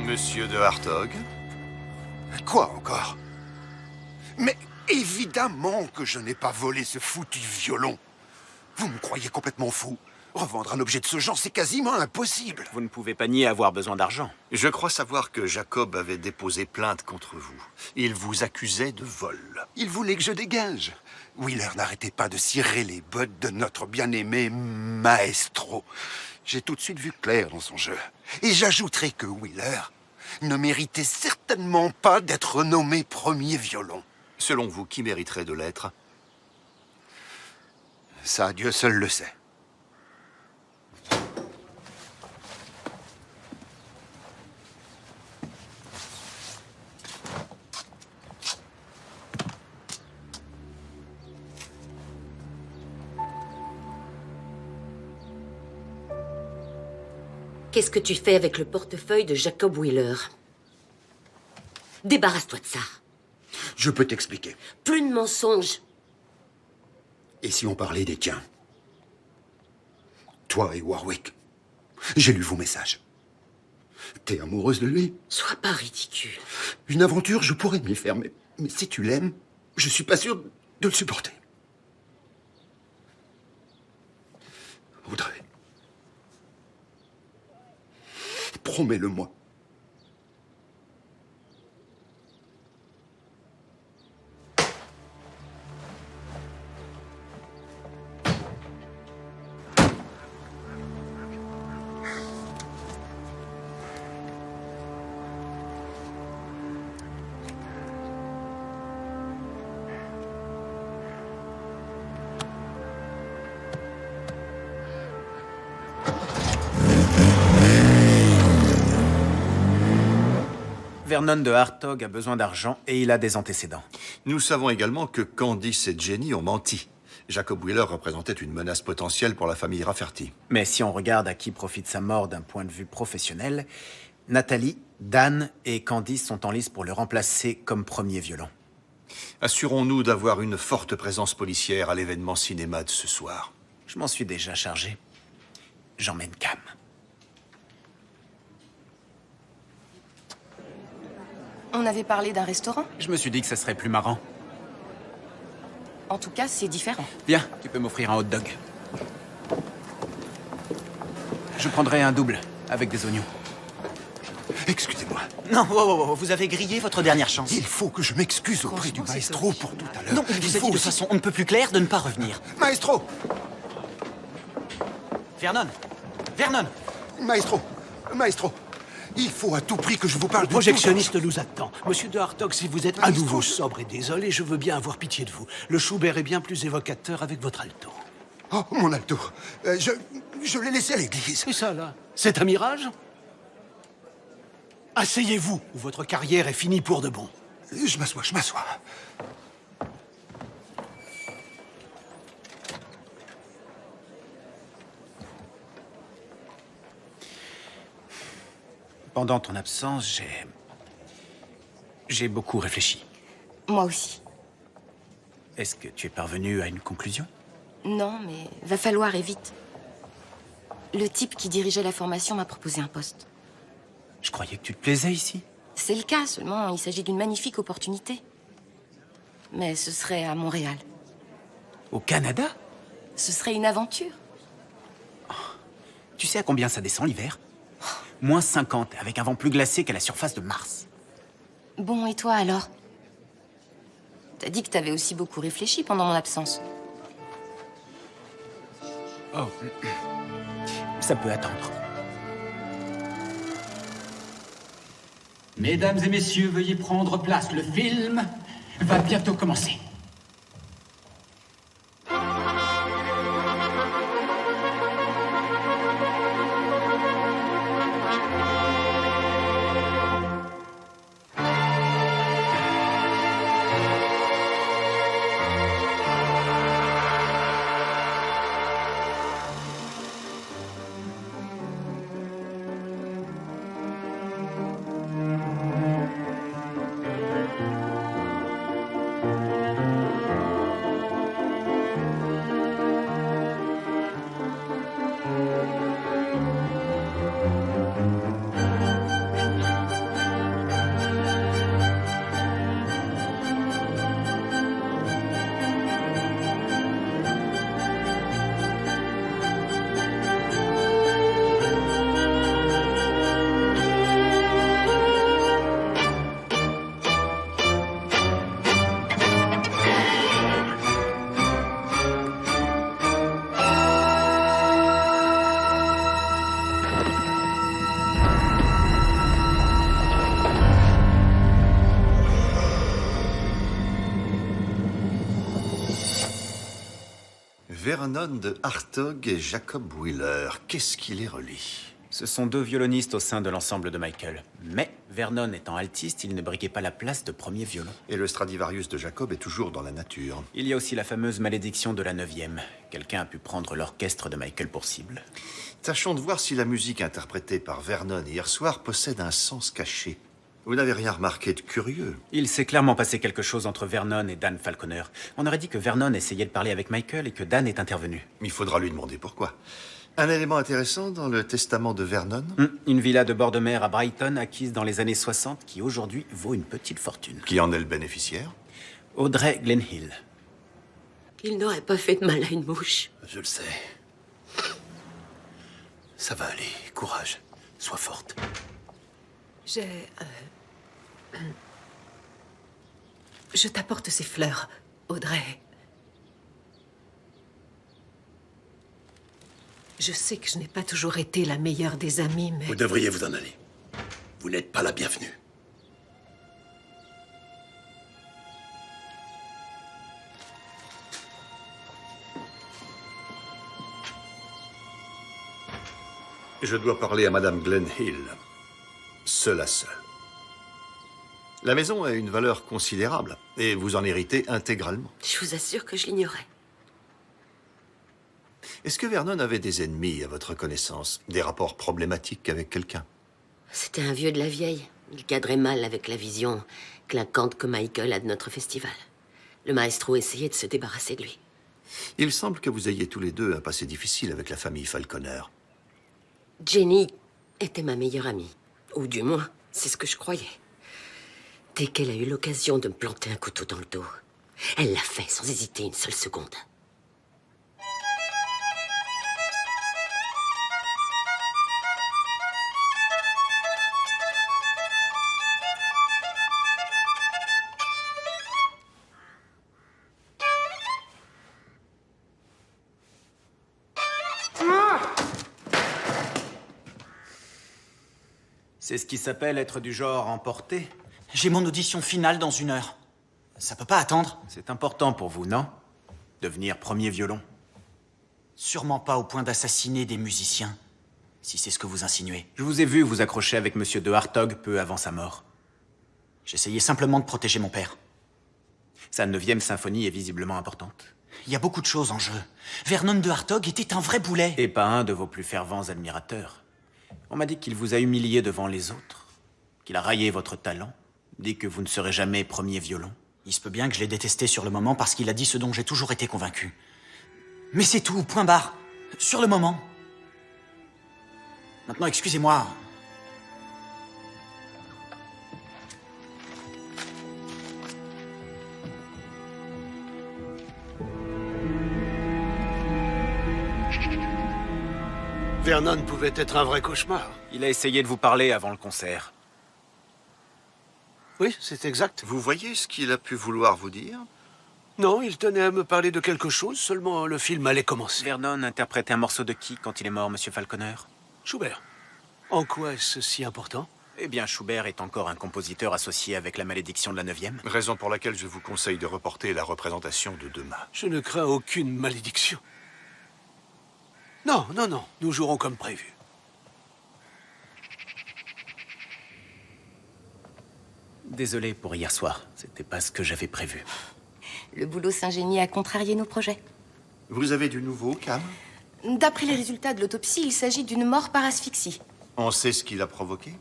Monsieur de Hartog? Quoi encore? Mais évidemment que je n'ai pas volé ce foutu violon. Vous me croyez complètement fou? Revendre un objet de ce genre, c'est quasiment impossible. Vous ne pouvez pas nier avoir besoin d'argent. Je crois savoir que Jacob avait déposé plainte contre vous. Il vous accusait de vol. Il voulait que je dégage. Wheeler n'arrêtait pas de cirer les bottes de notre bien-aimé maestro. J'ai tout de suite vu clair dans son jeu. Et j'ajouterai que Wheeler ne méritait certainement pas d'être nommé premier violon. Selon vous, qui mériterait de l'être? Ça, Dieu seul le sait. Qu'est-ce que tu fais avec le portefeuille de Jacob Wheeler? Débarrasse-toi de ça. Je peux t'expliquer. Plus de mensonges. Et si on parlait des tiens? Toi et Warwick. J'ai lu vos messages. T'es amoureuse de lui? Sois pas ridicule. Une aventure, je pourrais m'y faire, mais si tu l'aimes, je suis pas sûr de le supporter. Audrey. Promets-le-moi. Vernon de Hartog a besoin d'argent et il a des antécédents. Nous savons également que Candice et Jenny ont menti. Jacob Wheeler représentait une menace potentielle pour la famille Rafferty. Mais si on regarde à qui profite sa mort d'un point de vue professionnel, Nathalie, Dan et Candice sont en lice pour le remplacer comme premier violon. Assurons-nous d'avoir une forte présence policière à l'événement cinéma de ce soir. Je m'en suis déjà chargé. J'emmène Cam. On avait parlé d'un restaurant. Je me suis dit que ça serait plus marrant. En tout cas, c'est différent. Viens, tu peux m'offrir un hot dog. Je prendrai un double, avec des oignons. Excusez-moi. Non, vous avez grillé votre dernière chance. Il faut que je m'excuse auprès du maestro pour tout à l'heure. Non, il vous a dit de façon on ne peut plus claire de ne pas revenir. Maestro! Vernon! Vernon! Maestro! Il faut à tout prix que je vous parle Le projectionniste nous attend. Monsieur de Hartog, si vous êtes à nouveau sobre et désolé, je veux bien avoir pitié de vous. Le Schubert est bien plus évocateur avec votre alto. Oh, mon alto. Je l'ai laissé à l'église. C'est ça, là? C'est un mirage? Asseyez-vous, ou votre carrière est finie pour de bon. Je m'assois. Pendant ton absence, j'ai beaucoup réfléchi. Moi aussi. Est-ce que tu es parvenu à une conclusion? Non, mais va falloir et vite. Le type qui dirigeait la formation m'a proposé un poste. Je croyais que tu te plaisais ici. C'est le cas, seulement il s'agit d'une magnifique opportunité. Mais ce serait à Montréal. Au Canada? Ce serait une aventure. Tu sais à combien ça descend l'hiver? Moins 50, avec un vent plus glacé qu'à la surface de Mars. Bon, et toi alors? T'as dit que t'avais aussi beaucoup réfléchi pendant mon absence. Oh. Ça peut attendre. Mesdames et messieurs, veuillez prendre place. Le film va bientôt commencer. Vernon de Hartog et Jacob Wheeler, qu'est-ce qui les relie? Ce sont deux violonistes au sein de l'ensemble de Michael. Mais Vernon étant altiste, il ne briguait pas la place de premier violon. Et le Stradivarius de Jacob est toujours dans la nature. Il y a aussi la fameuse malédiction de la 9e. Quelqu'un a pu prendre l'orchestre de Michael pour cible. Tâchons de voir si la musique interprétée par Vernon hier soir possède un sens caché. Vous n'avez rien remarqué de curieux? Il s'est clairement passé quelque chose entre Vernon et Dan Falconer. On aurait dit que Vernon essayait de parler avec Michael et que Dan est intervenu. Il faudra lui demander pourquoi. Un élément intéressant dans le testament de Vernon? Une villa de bord de mer à Brighton, acquise dans les années 60, qui aujourd'hui vaut une petite fortune. Qui en est le bénéficiaire? Audrey Glenhill. Il n'aurait pas fait de mal à une mouche. Je le sais. Ça va aller. Courage. Sois forte. Je t'apporte ces fleurs, Audrey. Je sais que je n'ai pas toujours été la meilleure des amies, mais... Vous devriez vous en aller. Vous n'êtes pas la bienvenue. Je dois parler à Madame Glenhill. Seule à seule. La maison a une valeur considérable, et vous en héritez intégralement. Je vous assure que je l'ignorais. Est-ce que Vernon avait des ennemis à votre connaissance? Des rapports problématiques avec quelqu'un? C'était un vieux de la vieille. Il cadrait mal avec la vision clinquante que Michael a de notre festival. Le maestro essayait de se débarrasser de lui. Il semble que vous ayez tous les deux un passé difficile avec la famille Falconer. Jenny était ma meilleure amie. Ou du moins, c'est ce que je croyais. Dès qu'elle a eu l'occasion de me planter un couteau dans le dos, elle l'a fait sans hésiter une seule seconde. C'est ce qui s'appelle être du genre emporté. J'ai mon audition finale dans 1 heure. Ça peut pas attendre. C'est important pour vous, non? Devenir premier violon. Sûrement pas au point d'assassiner des musiciens, si c'est ce que vous insinuez. Je vous ai vu vous accrocher avec Monsieur de Hartog peu avant sa mort. J'essayais simplement de protéger mon père. Sa 9e symphonie est visiblement importante. Il y a beaucoup de choses en jeu. Vernon de Hartog était un vrai boulet. Et pas un de vos plus fervents admirateurs. On m'a dit qu'il vous a humilié devant les autres, qu'il a raillé votre talent, dit que vous ne serez jamais premier violon. Il se peut bien que je l'ai détesté sur le moment parce qu'il a dit ce dont j'ai toujours été convaincu. Mais c'est tout, point barre. Sur le moment. Maintenant, excusez-moi. Vernon pouvait être un vrai cauchemar. Il a essayé de vous parler avant le concert. Oui, c'est exact. Vous voyez ce qu'il a pu vouloir vous dire? Non, il tenait à me parler de quelque chose, seulement le film allait commencer. Vernon interprétait un morceau de qui quand il est mort, Monsieur Falconer? Schubert. En quoi est-ce si important? Eh bien, Schubert est encore un compositeur associé avec la malédiction de la 9e. Raison pour laquelle je vous conseille de reporter la représentation de demain. Je ne crains aucune malédiction. Non, non, non, nous jouerons comme prévu. Désolé pour hier soir, c'était pas ce que j'avais prévu. Le boulot s'ingénie à contrarier nos projets. Vous avez du nouveau, Cam? D'après les résultats de l'autopsie, il s'agit d'une mort par asphyxie. On sait ce qui l'a provoqué?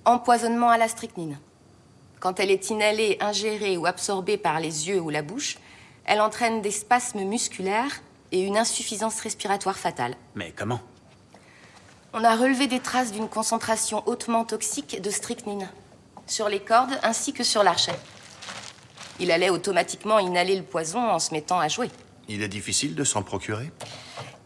Empoisonnement à la strychnine. Quand elle est inhalée, ingérée ou absorbée par les yeux ou la bouche, elle entraîne des spasmes musculaires et une insuffisance respiratoire fatale. Mais comment? On a relevé des traces d'une concentration hautement toxique de strychnine sur les cordes ainsi que sur l'archet. Il allait automatiquement inhaler le poison en se mettant à jouer. Il est difficile de s'en procurer?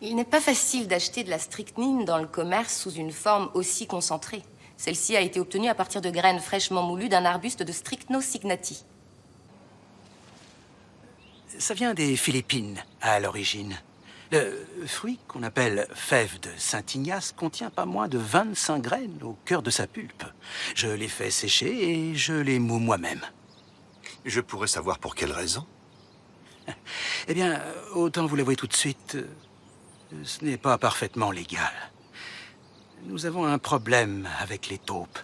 Il n'est pas facile d'acheter de la strychnine dans le commerce sous une forme aussi concentrée. Celle-ci a été obtenue à partir de graines fraîchement moulues d'un arbuste de Strychnocygnati. Ça vient des Philippines, à l'origine. Le fruit qu'on appelle fève de Saint-Ignace contient pas moins de 25 graines au cœur de sa pulpe. Je les fais sécher et je les moue moi-même. Je pourrais savoir pour quelle raison? Eh bien, autant vous l'avouer tout de suite, ce n'est pas parfaitement légal. Nous avons un problème avec les taupes.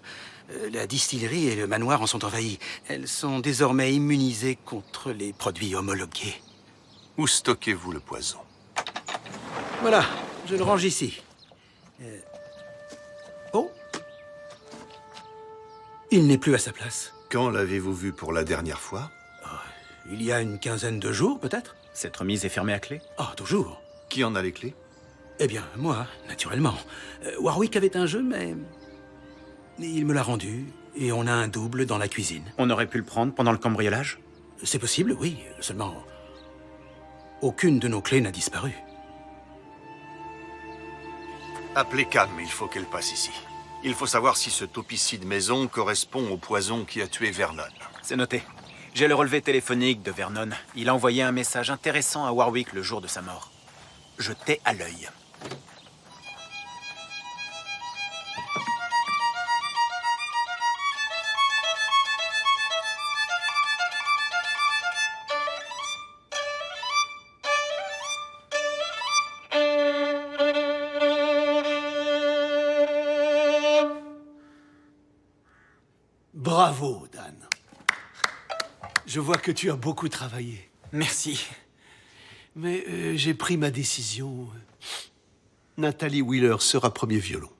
La distillerie et le manoir en sont envahis. Elles sont désormais immunisées contre les produits homologués. Où stockez-vous le poison? Voilà, je le range ici. Oh! Il n'est plus à sa place. Quand l'avez-vous vu pour la dernière fois? Il y a une quinzaine de jours, peut-être. Cette remise est fermée à clé? Ah, toujours. Qui en a les clés? Eh bien, moi, naturellement. Warwick avait un jeu, mais il me l'a rendu, et on a un double dans la cuisine. On aurait pu le prendre pendant le cambriolage? C'est possible, oui. Seulement, aucune de nos clés n'a disparu. Appelez Calme, il faut qu'elle passe ici. Il faut savoir si ce taupicide maison correspond au poison qui a tué Vernon. C'est noté. J'ai le relevé téléphonique de Vernon. Il a envoyé un message intéressant à Warwick le jour de sa mort. Je t'ai à l'œil. Bravo, Dan. Je vois que tu as beaucoup travaillé. Merci. Mais j'ai pris ma décision. Nathalie Wheeler sera premier violon.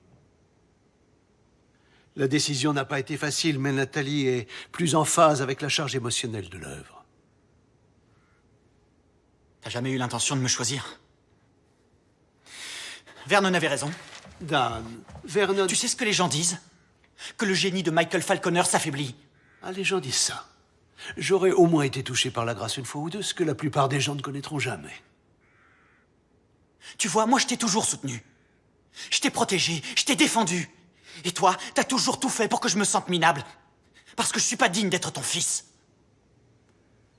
La décision n'a pas été facile, mais Nathalie est plus en phase avec la charge émotionnelle de l'œuvre. T'as jamais eu l'intention de me choisir? Vernon avait raison. Dan, Vernon... Tu sais ce que les gens disent? Que le génie de Michael Falconer s'affaiblit. Ah, les gens disent ça. J'aurais au moins été touché par la grâce une fois ou deux, ce que la plupart des gens ne connaîtront jamais. Tu vois, moi je t'ai toujours soutenu. Je t'ai protégé, je t'ai défendu. Et toi, t'as toujours tout fait pour que je me sente minable. Parce que je suis pas digne d'être ton fils.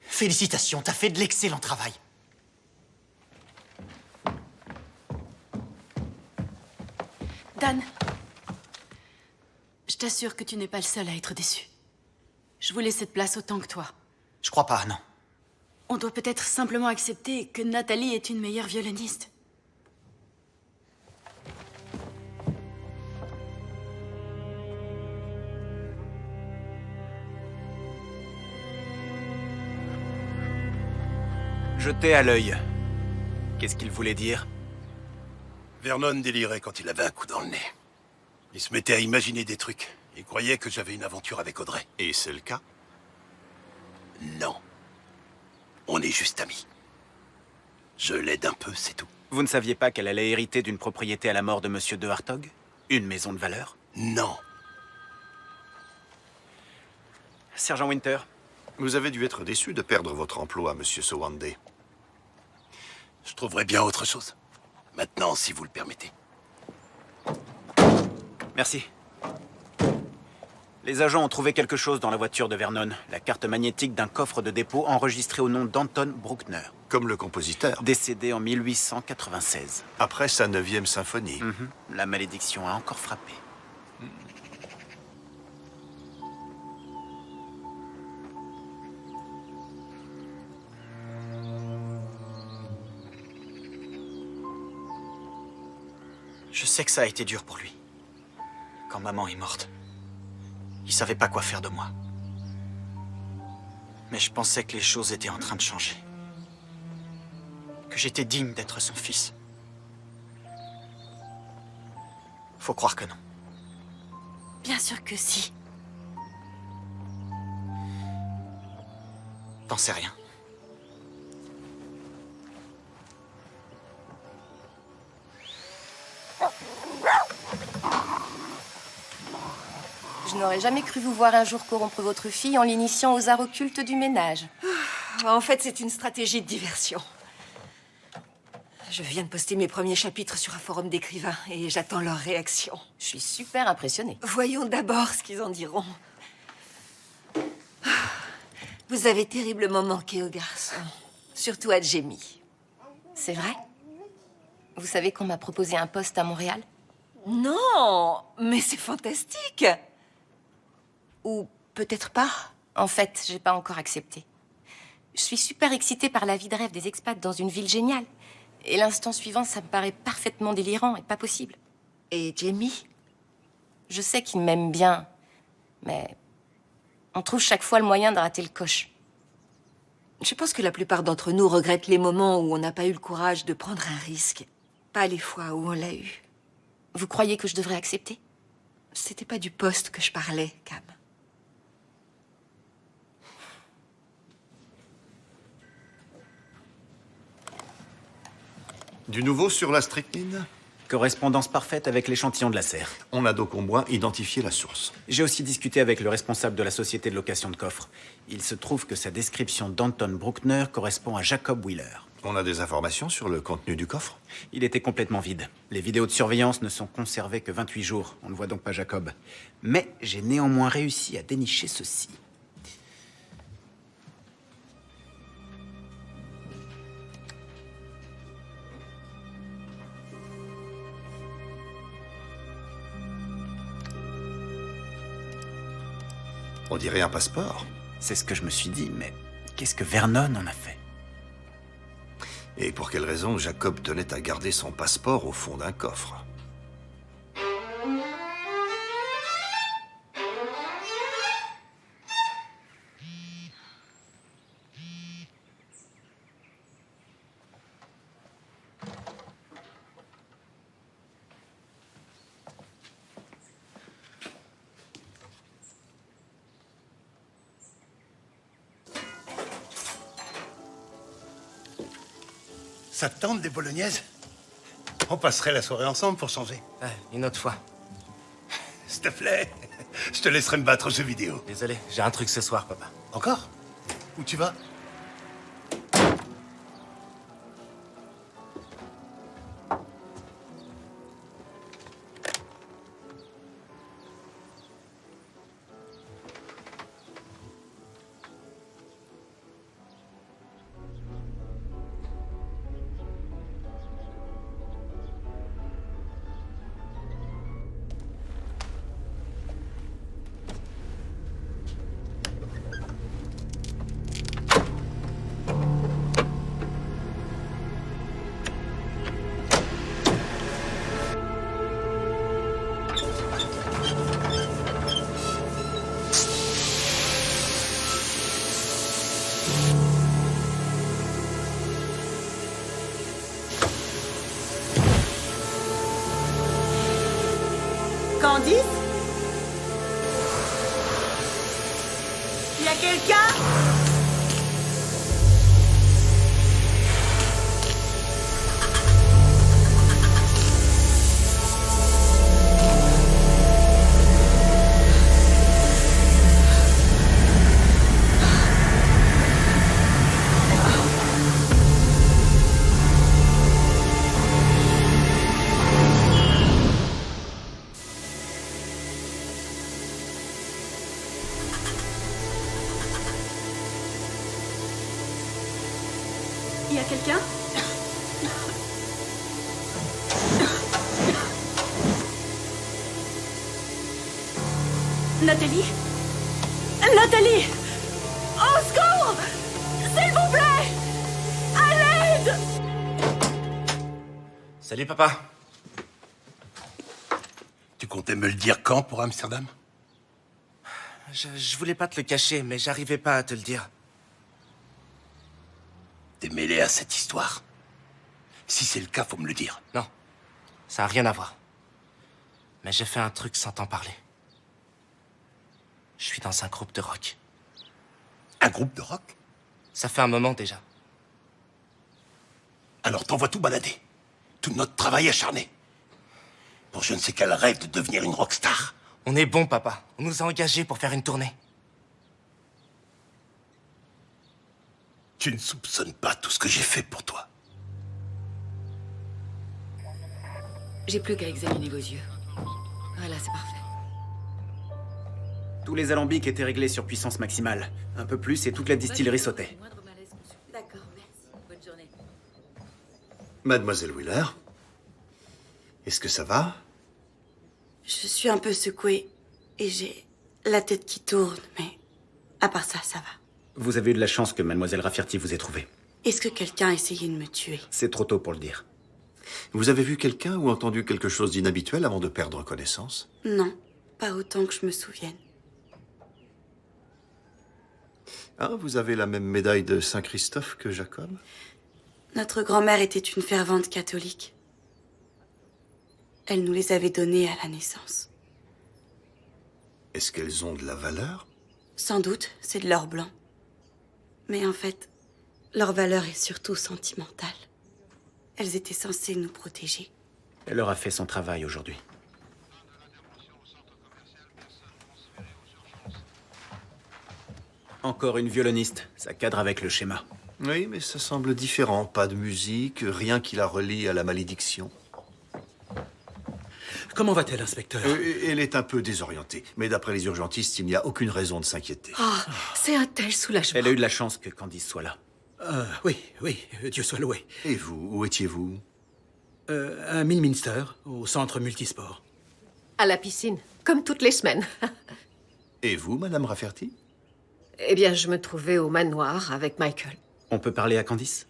Félicitations, t'as fait de l'excellent travail. Dan, je t'assure que tu n'es pas le seul à être déçu. Je voulais cette place autant que toi. Je crois pas, non. On doit peut-être simplement accepter que Nathalie est une meilleure violoniste. Je t'ai à l'œil. Qu'est-ce qu'il voulait dire? Vernon délirait quand il avait un coup dans le nez. Il se mettait à imaginer des trucs. Il croyait que j'avais une aventure avec Audrey. Et c'est le cas? Non. On est juste amis. Je l'aide un peu, c'est tout. Vous ne saviez pas qu'elle allait hériter d'une propriété à la mort de Monsieur de Hartog? Une maison de valeur? Non. Sergent Winter. Vous avez dû être déçu de perdre votre emploi, Monsieur Sowande. Je trouverais bien autre chose. Maintenant, si vous le permettez. Merci. Les agents ont trouvé quelque chose dans la voiture de Vernon. La carte magnétique d'un coffre de dépôt enregistré au nom d'Anton Bruckner. Comme le compositeur. Décédé en 1896. Après sa 9e symphonie. La malédiction a encore frappé. Je sais que ça a été dur pour lui. Quand maman est morte, il savait pas quoi faire de moi. Mais je pensais que les choses étaient en train de changer. Que j'étais digne d'être son fils. Faut croire que non. Bien sûr que si. T'en sais rien. Je n'aurais jamais cru vous voir un jour corrompre votre fille en l'initiant aux arts occultes du ménage. En fait, c'est une stratégie de diversion. Je viens de poster mes premiers chapitres sur un forum d'écrivains et j'attends leur réaction. Je suis super impressionnée. Voyons d'abord ce qu'ils en diront. Vous avez terriblement manqué aux garçons. Surtout à Jamie. C'est vrai? Vous savez qu'on m'a proposé un poste à Montréal? Non, mais c'est fantastique. Ou peut-être pas. En fait, j'ai pas encore accepté. Je suis super excitée par la vie de rêve des expats dans une ville géniale. Et l'instant suivant, ça me paraît parfaitement délirant et pas possible. Et Jamie? Je sais qu'il m'aime bien, mais on trouve chaque fois le moyen de rater le coche. Je pense que la plupart d'entre nous regrettent les moments où on n'a pas eu le courage de prendre un risque. Pas les fois où on l'a eu. Vous croyez que je devrais accepter? C'était pas du poste que je parlais, Cam. Du nouveau sur la strychnine? Correspondance parfaite avec l'échantillon de la serre. On a donc au moins identifié la source. J'ai aussi discuté avec le responsable de la société de location de coffres. Il se trouve que sa description d'Anton Bruckner correspond à Jacob Wheeler. On a des informations sur le contenu du coffre? Il était complètement vide. Les vidéos de surveillance ne sont conservées que 28 jours. On ne voit donc pas Jacob. Mais j'ai néanmoins réussi à dénicher ceci. On dirait un passeport. C'est ce que je me suis dit, mais qu'est-ce que Vernon en a fait? Et pour quelle raison Jacob tenait à garder son passeport au fond d'un coffre? Ça te tente des bolognaises? On passerait la soirée ensemble pour changer. Une autre fois. S'il te plaît, je te laisserai me battre aux jeux vidéo. Désolé, j'ai un truc ce soir, papa. Encore? Où tu vas? Candice? Y a quelqu'un? Y a quelqu'un? Nathalie? Nathalie! Au secours! S'il vous plaît! À l'aide! Salut, papa. Tu comptais me le dire quand pour Amsterdam? Je voulais pas te le cacher, mais j'arrivais pas à te le dire. T'es mêlé à cette histoire? Si c'est le cas, faut me le dire. Non, ça a rien à voir. Mais j'ai fait un truc sans t'en parler. Je suis dans un groupe de rock. Un groupe de rock? Ça fait un moment déjà. Alors t'envoies tout balader. Tout notre travail acharné. Pour je ne sais quel rêve de devenir une rockstar. On est bon, papa. On nous a engagés pour faire une tournée. Tu ne soupçonnes pas tout ce que j'ai fait pour toi. J'ai plus qu'à examiner vos yeux. Voilà, c'est parfait. Tous les alambics étaient réglés sur puissance maximale. Un peu plus et toute la distillerie sautait. D'accord, merci. Bonne journée. Mademoiselle Wheeler, est-ce que ça va? Je suis un peu secouée et j'ai la tête qui tourne, mais à part ça, ça va. Vous avez eu de la chance que Mademoiselle Rafferty vous ait trouvé. Est-ce que quelqu'un a essayé de me tuer? C'est trop tôt pour le dire. Vous avez vu quelqu'un ou entendu quelque chose d'inhabituel avant de perdre connaissance? Non, pas autant que je me souvienne. Ah, vous avez la même médaille de Saint-Christophe que Jacob? Notre grand-mère était une fervente catholique. Elle nous les avait données à la naissance. Est-ce qu'elles ont de la valeur? Sans doute, c'est de l'or blanc. Mais en fait, leur valeur est surtout sentimentale. Elles étaient censées nous protéger. Elle aura fait son travail aujourd'hui. Encore une violoniste. Ça cadre avec le schéma. Oui, mais ça semble différent. Pas de musique, rien qui la relie à la malédiction. Comment va-t-elle, inspecteur? Elle est un peu désorientée. Mais d'après les urgentistes, il n'y a aucune raison de s'inquiéter. Ah, c'est un tel soulagement. Elle a eu de la chance que Candice soit là. Oui, Dieu soit loué. Et vous, où étiez-vous? À Milminster, au centre multisport. À la piscine, comme toutes les semaines. Et vous, Madame Rafferty? Eh bien, je me trouvais au manoir avec Michael. On peut parler à Candice?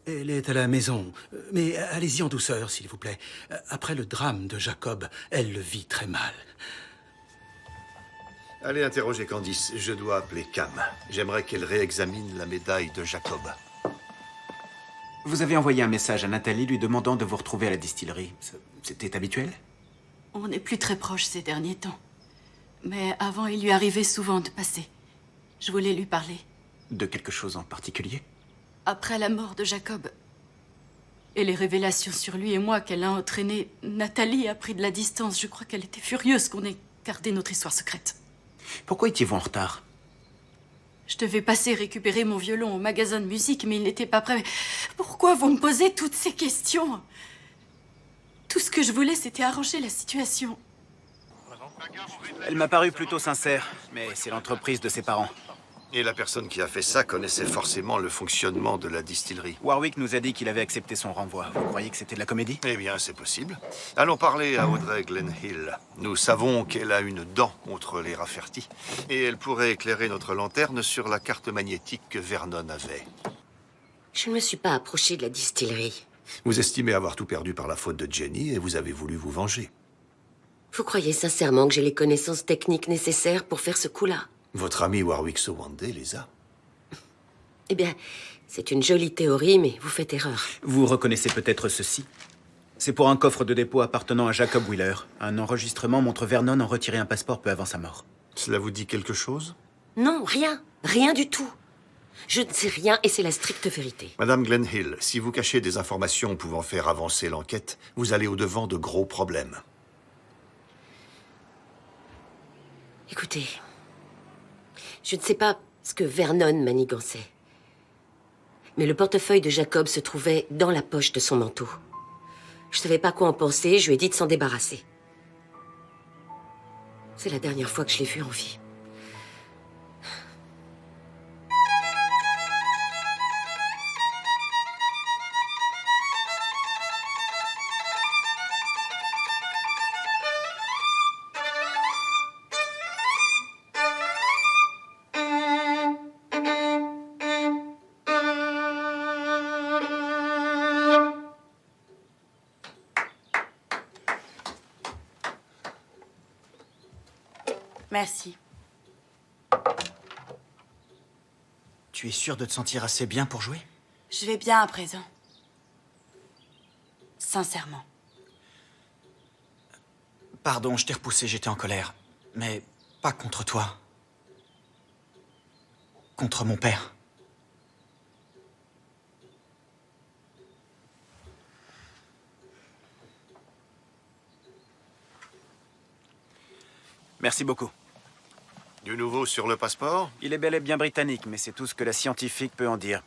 Elle est à la maison. Mais allez-y en douceur, s'il vous plaît. Après le drame de Jacob, elle le vit très mal. Allez interroger Candice. Je dois appeler Cam. J'aimerais qu'elle réexamine la médaille de Jacob. Vous avez envoyé un message à Nathalie lui demandant de vous retrouver à la distillerie. C'était habituel? On n'est plus très proches ces derniers temps. Mais avant, il lui arrivait souvent de passer. Je voulais lui parler. De quelque chose en particulier? Après la mort de Jacob et les révélations sur lui et moi qu'elle a entraînées, Nathalie a pris de la distance. Je crois qu'elle était furieuse qu'on ait gardé notre histoire secrète. Pourquoi étiez-vous en retard? Je devais passer récupérer mon violon au magasin de musique, mais il n'était pas prêt. Pourquoi vous me posez toutes ces questions? Tout ce que je voulais, c'était arranger la situation. Elle m'a paru plutôt sincère, mais c'est l'entreprise de ses parents. Et la personne qui a fait ça connaissait forcément le fonctionnement de la distillerie. Warwick nous a dit qu'il avait accepté son renvoi. Vous croyez que c'était de la comédie? Eh bien, c'est possible. Allons parler à Audrey Glenhill. Nous savons qu'elle a une dent contre les Rafferty. Et elle pourrait éclairer notre lanterne sur la carte magnétique que Vernon avait. Je ne me suis pas approchée de la distillerie. Vous estimez avoir tout perdu par la faute de Jenny et vous avez voulu vous venger. Vous croyez sincèrement que j'ai les connaissances techniques nécessaires pour faire ce coup-là? Votre ami Warwick Sowande les a. Eh bien, c'est une jolie théorie, mais vous faites erreur. Vous reconnaissez peut-être ceci? C'est pour un coffre de dépôt appartenant à Jacob Wheeler. Un enregistrement montre Vernon en retirer un passeport peu avant sa mort. Cela vous dit quelque chose? Non, rien. Rien du tout. Je ne sais rien et c'est la stricte vérité. Madame Glenhill, si vous cachez des informations pouvant faire avancer l'enquête, vous allez au-devant de gros problèmes. Écoutez, je ne sais pas ce que Vernon manigançait. Mais le portefeuille de Jacob se trouvait dans la poche de son manteau. Je savais pas quoi en penser, je lui ai dit de s'en débarrasser. C'est la dernière fois que je l'ai vu en vie. Merci. Tu es sûr de te sentir assez bien pour jouer? Je vais bien à présent. Sincèrement. Pardon, je t'ai repoussé, j'étais en colère. Mais pas contre toi. Contre mon père. Merci beaucoup. Du nouveau sur le passeport? Il est bel et bien britannique, mais c'est tout ce que la scientifique peut en dire.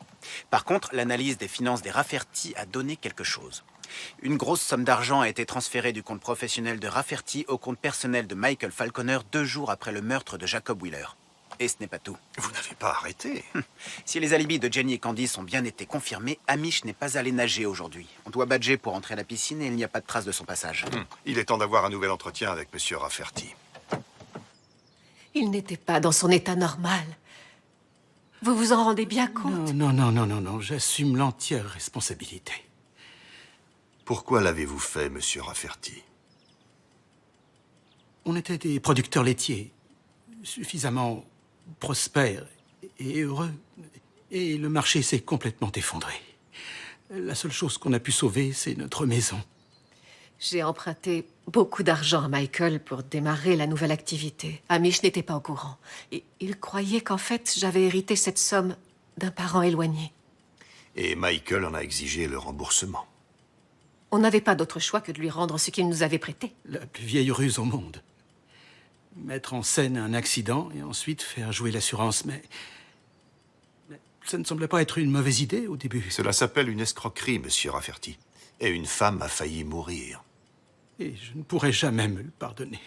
Par contre, l'analyse des finances des Rafferty a donné quelque chose. Une grosse somme d'argent a été transférée du compte professionnel de Rafferty au compte personnel de Michael Falconer 2 jours après le meurtre de Jacob Wheeler. Et ce n'est pas tout. Vous n'avez pas arrêté. Si les alibis de Jenny et Candice ont bien été confirmés, Hamish n'est pas allé nager aujourd'hui. On doit badger pour entrer à la piscine et il n'y a pas de trace de son passage. Il est temps d'avoir un nouvel entretien avec Monsieur Rafferty. Il n'était pas dans son état normal. Vous vous en rendez bien compte? Non, j'assume l'entière responsabilité. Pourquoi l'avez-vous fait, monsieur Rafferty? On était des producteurs laitiers, suffisamment prospères et heureux, et le marché s'est complètement effondré. La seule chose qu'on a pu sauver, c'est notre maison. J'ai emprunté beaucoup d'argent à Michael pour démarrer la nouvelle activité. Amish n'était pas au courant. Et il croyait qu'en fait, j'avais hérité cette somme d'un parent éloigné. Et Michael en a exigé le remboursement. On n'avait pas d'autre choix que de lui rendre ce qu'il nous avait prêté. La plus vieille ruse au monde. Mettre en scène un accident et ensuite faire jouer l'assurance, mais ça ne semblait pas être une mauvaise idée au début. Cela s'appelle une escroquerie, monsieur Rafferty. Et une femme a failli mourir. Et je ne pourrais jamais me le pardonner.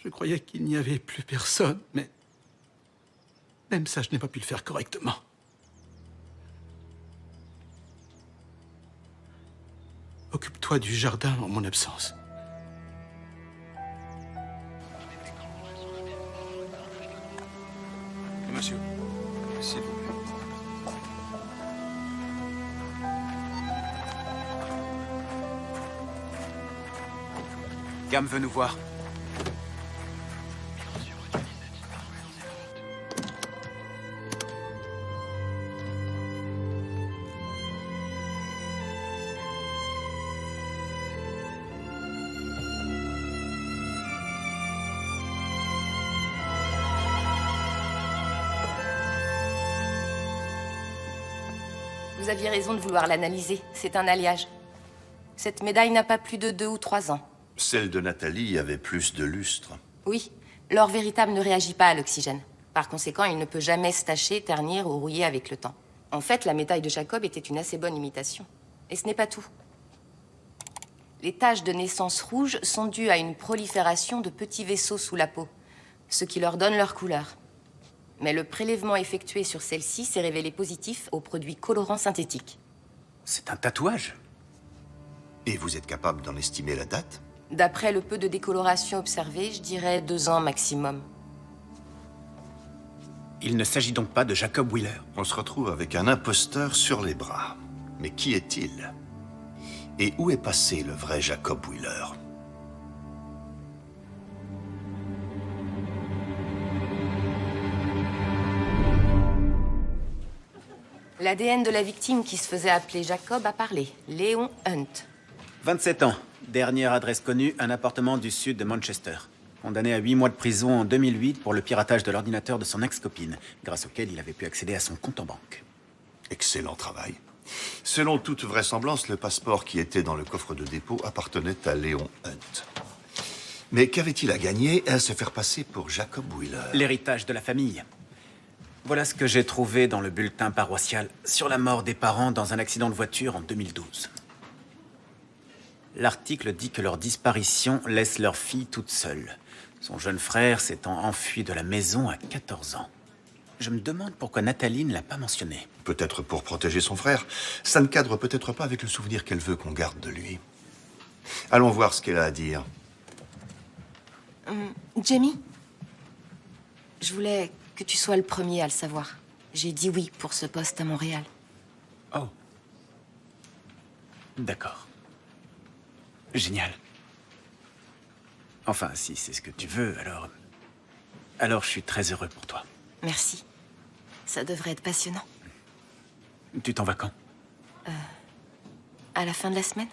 Je croyais qu'il n'y avait plus personne, mais même ça, je n'ai pas pu le faire correctement. Occupe-toi du jardin en mon absence. Monsieur, s'il vous plaît. Gam veut nous voir. Vous aviez raison de vouloir l'analyser. C'est un alliage. Cette médaille n'a pas plus de 2 ou 3 ans. Celle de Nathalie avait plus de lustre. Oui, l'or véritable ne réagit pas à l'oxygène. Par conséquent, il ne peut jamais se tacher, ternir ou rouiller avec le temps. En fait, la médaille de Jacob était une assez bonne imitation. Et ce n'est pas tout. Les taches de naissance rouges sont dues à une prolifération de petits vaisseaux sous la peau, ce qui leur donne leur couleur. Mais le prélèvement effectué sur celle-ci s'est révélé positif aux produits colorants synthétiques. C'est un tatouage. Et vous êtes capable d'en estimer la date? D'après le peu de décoloration observé, je dirais 2 ans maximum. Il ne s'agit donc pas de Jacob Wheeler. On se retrouve avec un imposteur sur les bras. Mais qui est-il? Et où est passé le vrai Jacob Wheeler? L'ADN de la victime qui se faisait appeler Jacob a parlé. Léon Hunt. 27 ans. Dernière adresse connue, un appartement du sud de Manchester. Condamné à 8 mois de prison en 2008 pour le piratage de l'ordinateur de son ex-copine, grâce auquel il avait pu accéder à son compte en banque. Excellent travail. Selon toute vraisemblance, le passeport qui était dans le coffre de dépôt appartenait à Léon Hunt. Mais qu'avait-il à gagner à se faire passer pour Jacob Wheeler? L'héritage de la famille. Voilà ce que j'ai trouvé dans le bulletin paroissial sur la mort des parents dans un accident de voiture en 2012. L'article dit que leur disparition laisse leur fille toute seule. Son jeune frère s'étant enfui de la maison à 14 ans. Je me demande pourquoi Nathalie ne l'a pas mentionné. Peut-être pour protéger son frère. Ça ne cadre peut-être pas avec le souvenir qu'elle veut qu'on garde de lui. Allons voir ce qu'elle a à dire. Jamie, je voulais que tu sois le premier à le savoir. J'ai dit oui pour ce poste à Montréal. Oh. D'accord. Génial. Enfin, si c'est ce que tu veux, alors... Alors je suis très heureux pour toi. Merci. Ça devrait être passionnant. Tu t'en vas quand? À la fin de la semaine?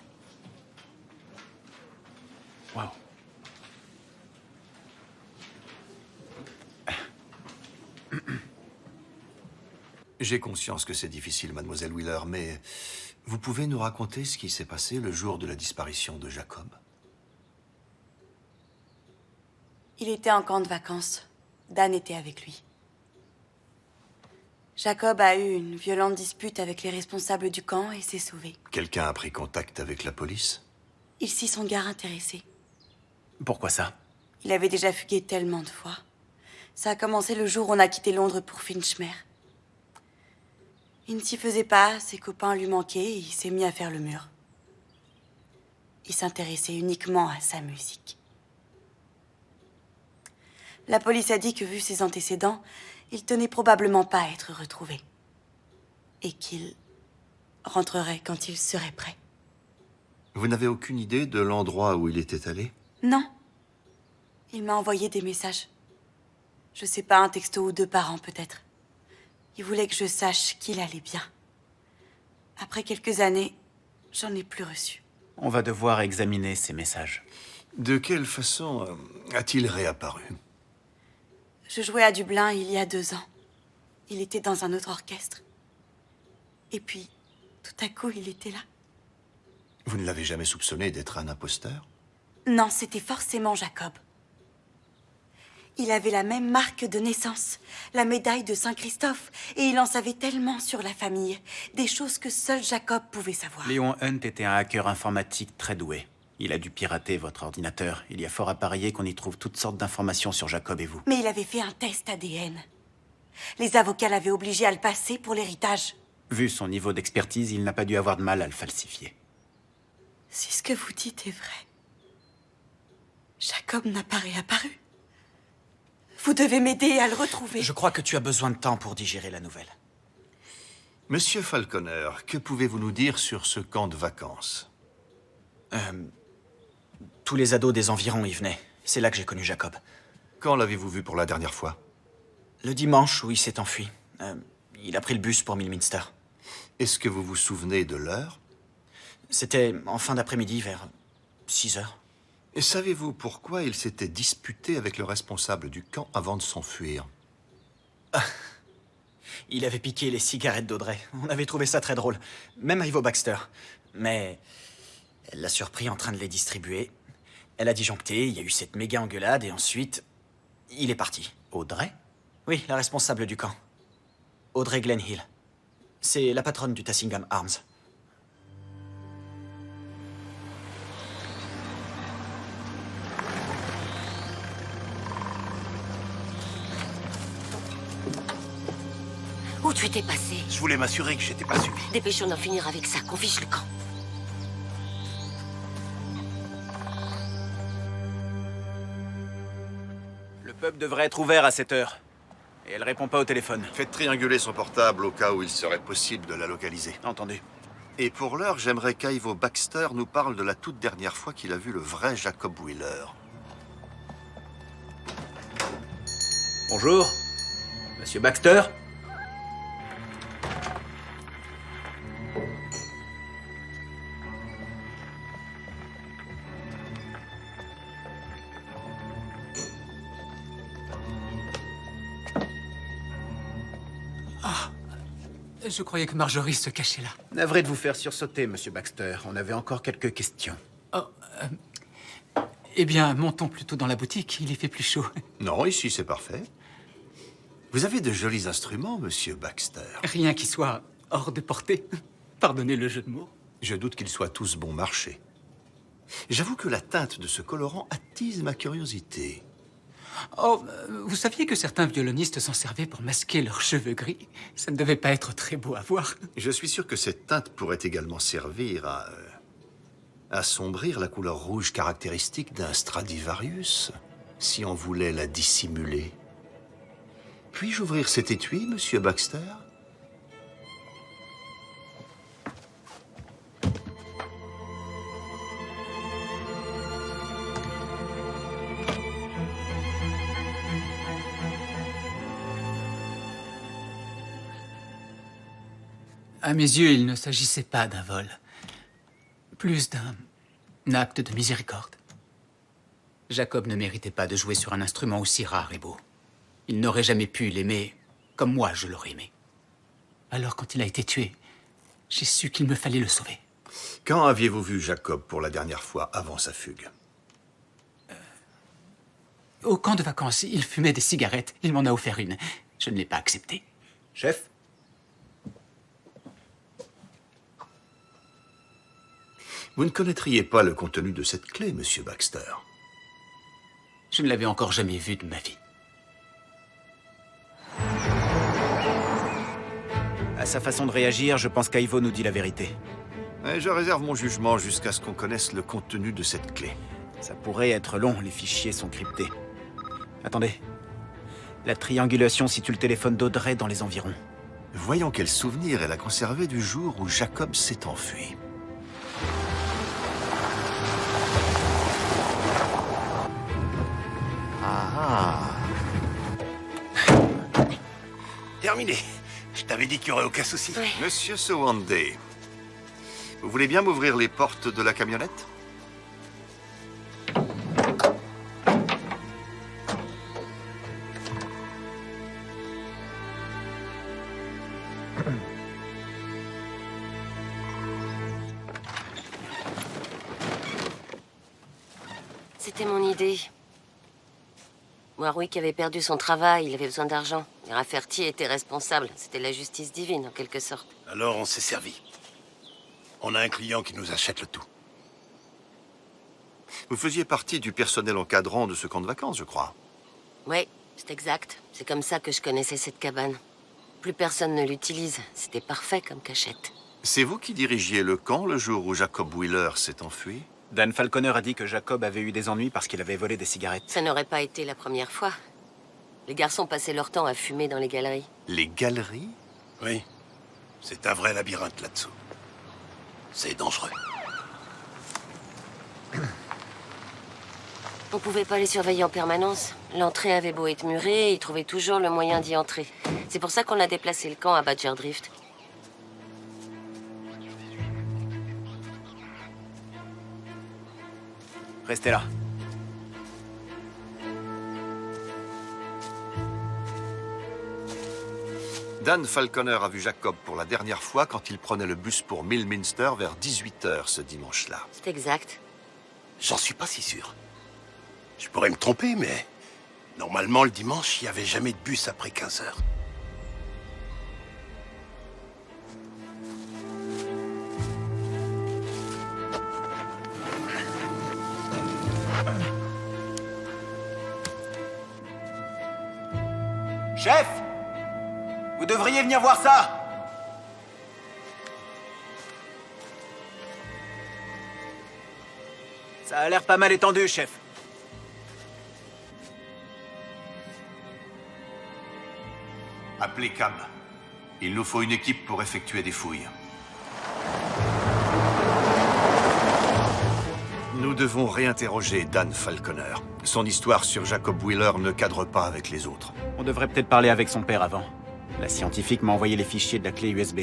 Waouh. J'ai conscience que c'est difficile, mademoiselle Wheeler, mais vous pouvez nous raconter ce qui s'est passé le jour de la disparition de Jacob? Il était en camp de vacances. Dan était avec lui. Jacob a eu une violente dispute avec les responsables du camp et s'est sauvé. Quelqu'un a pris contact avec la police? Ils s'y sont gare intéressés. Pourquoi ça? Il avait déjà fugué tellement de fois. Ça a commencé le jour où on a quitté Londres pour Finchmere. Il ne s'y faisait pas, ses copains lui manquaient et il s'est mis à faire le mur. Il s'intéressait uniquement à sa musique. La police a dit que, vu ses antécédents, Il tenait probablement pas à être retrouvé. Et qu'il rentrerait quand il serait prêt. Vous n'avez aucune idée de l'endroit où il était allé? Non. Il m'a envoyé des messages. Je sais pas, un texto ou deux par an peut-être. Il voulait que je sache qu'il allait bien. Après quelques années, j'en ai plus reçu. On va devoir examiner ces messages. De quelle façon a-t-il réapparu? Je jouais à Dublin il y a 2 ans. Il était dans un autre orchestre. Et puis, tout à coup, il était là. Vous ne l'avez jamais soupçonné d'être un imposteur? Non, c'était forcément Jacob. Il avait la même marque de naissance, la médaille de Saint-Christophe, et il en savait tellement sur la famille, des choses que seul Jacob pouvait savoir. Léon Hunt était un hacker informatique très doué. Il a dû pirater votre ordinateur. Il y a fort à parier qu'on y trouve toutes sortes d'informations sur Jacob et vous. Mais il avait fait un test ADN. Les avocats l'avaient obligé à le passer pour l'héritage. Vu son niveau d'expertise, il n'a pas dû avoir de mal à le falsifier. Si ce que vous dites est vrai, Jacob n'a pas réapparu. Vous devez m'aider à le retrouver. Je crois que tu as besoin de temps pour digérer la nouvelle. Monsieur Falconer, que pouvez-vous nous dire sur ce camp de vacances? Tous les ados des environs y venaient. C'est là que j'ai connu Jacob. Quand l'avez-vous vu pour la dernière fois? Le dimanche où il s'est enfui. Il a pris le bus pour Millminster. Est-ce que vous vous souvenez de l'heure? C'était en fin d'après-midi, vers 6 heures. Et savez-vous pourquoi il s'était disputé avec le responsable du camp avant de s'enfuir? Il avait piqué les cigarettes d'Audrey. On avait trouvé ça très drôle. Même Ivo Baxter. Mais elle l'a surpris en train de les distribuer. Elle a disjoncté, il y a eu cette méga engueulade et ensuite, il est parti. Audrey? Oui, la responsable du camp. Audrey Glenhill. C'est la patronne du Tassingham Arms. Où tu étais passé? Je voulais m'assurer que j'étais pas suivi. Dépêchons d'en finir avec ça, qu'on fiche le camp. Le pub devrait être ouvert à cette heure. Et elle répond pas au téléphone. Faites trianguler son portable au cas où il serait possible de la localiser. Entendu. Et pour l'heure, j'aimerais qu'Ivo Baxter nous parle de la toute dernière fois qu'il a vu le vrai Jacob Wheeler. Bonjour. Monsieur Baxter? Je croyais que Marjorie se cachait là. Navré de vous faire sursauter, monsieur Baxter. On avait encore quelques questions. Oh, eh bien, montons plutôt dans la boutique. Il y fait plus chaud. Non, ici c'est parfait. Vous avez de jolis instruments, monsieur Baxter. Rien qui soit hors de portée. Pardonnez le jeu de mots. Je doute qu'ils soient tous bon marché. J'avoue que la teinte de ce colorant attise ma curiosité. Oh, vous saviez que certains violonistes s'en servaient pour masquer leurs cheveux gris? Ça ne devait pas être très beau à voir. Je suis sûr que cette teinte pourrait également servir à assombrir la couleur rouge caractéristique d'un Stradivarius, si on voulait la dissimuler. Puis-je ouvrir cet étui, monsieur Baxter? À mes yeux, il ne s'agissait pas d'un vol. Plus d'un acte de miséricorde. Jacob ne méritait pas de jouer sur un instrument aussi rare et beau. Il n'aurait jamais pu l'aimer comme moi je l'aurais aimé. Alors quand il a été tué, j'ai su qu'il me fallait le sauver. Quand aviez-vous vu Jacob pour la dernière fois avant sa fugue? Au camp de vacances, il fumait des cigarettes. Il m'en a offert une. Je ne l'ai pas acceptée. Chef? Vous ne connaîtriez pas le contenu de cette clé, monsieur Baxter. Je ne l'avais encore jamais vue de ma vie. À sa façon de réagir, je pense qu'Ivo nous dit la vérité. Et je réserve mon jugement jusqu'à ce qu'on connaisse le contenu de cette clé. Ça pourrait être long, les fichiers sont cryptés. Attendez. La triangulation situe le téléphone d'Audrey dans les environs. Voyons quel souvenir elle a conservé du jour où Jacob s'est enfui. Ah. Terminé. Je t'avais dit qu'il n'y aurait aucun souci. Monsieur Sowande, vous voulez bien m'ouvrir les portes de la camionnette? C'était mon idée. Warwick avait perdu son travail, il avait besoin d'argent. Et Rafferty était responsable. C'était la justice divine, en quelque sorte. Alors on s'est servi. On a un client qui nous achète le tout. Vous faisiez partie du personnel encadrant de ce camp de vacances, je crois. Oui, c'est exact. C'est comme ça que je connaissais cette cabane. Plus personne ne l'utilise. C'était parfait comme cachette. C'est vous qui dirigiez le camp le jour où Jacob Wheeler s'est enfui? Dan Falconer a dit que Jacob avait eu des ennuis parce qu'il avait volé des cigarettes. Ça n'aurait pas été la première fois. Les garçons passaient leur temps à fumer dans les galeries. Les galeries? Oui. C'est un vrai labyrinthe là-dessous. C'est dangereux. On pouvait pas les surveiller en permanence. L'entrée avait beau être murée, ils trouvaient toujours le moyen d'y entrer. C'est pour ça qu'on a déplacé le camp à Badger Drift. Restez là. Dan Falconer a vu Jacob pour la dernière fois quand il prenait le bus pour Millminster vers 18 h ce dimanche-là. C'est exact. J'en suis pas si sûr. Je pourrais me tromper, mais... Normalement, le dimanche, il n'y avait jamais de bus après 15 h. Chef! Vous devriez venir voir ça! Ça a l'air pas mal étendu, chef. Appelez Cam. Il nous faut une équipe pour effectuer des fouilles. Nous devons réinterroger Dan Falconer. Son histoire sur Jacob Wheeler ne cadre pas avec les autres. On devrait peut-être parler avec son père avant. La scientifique m'a envoyé les fichiers de la clé USB.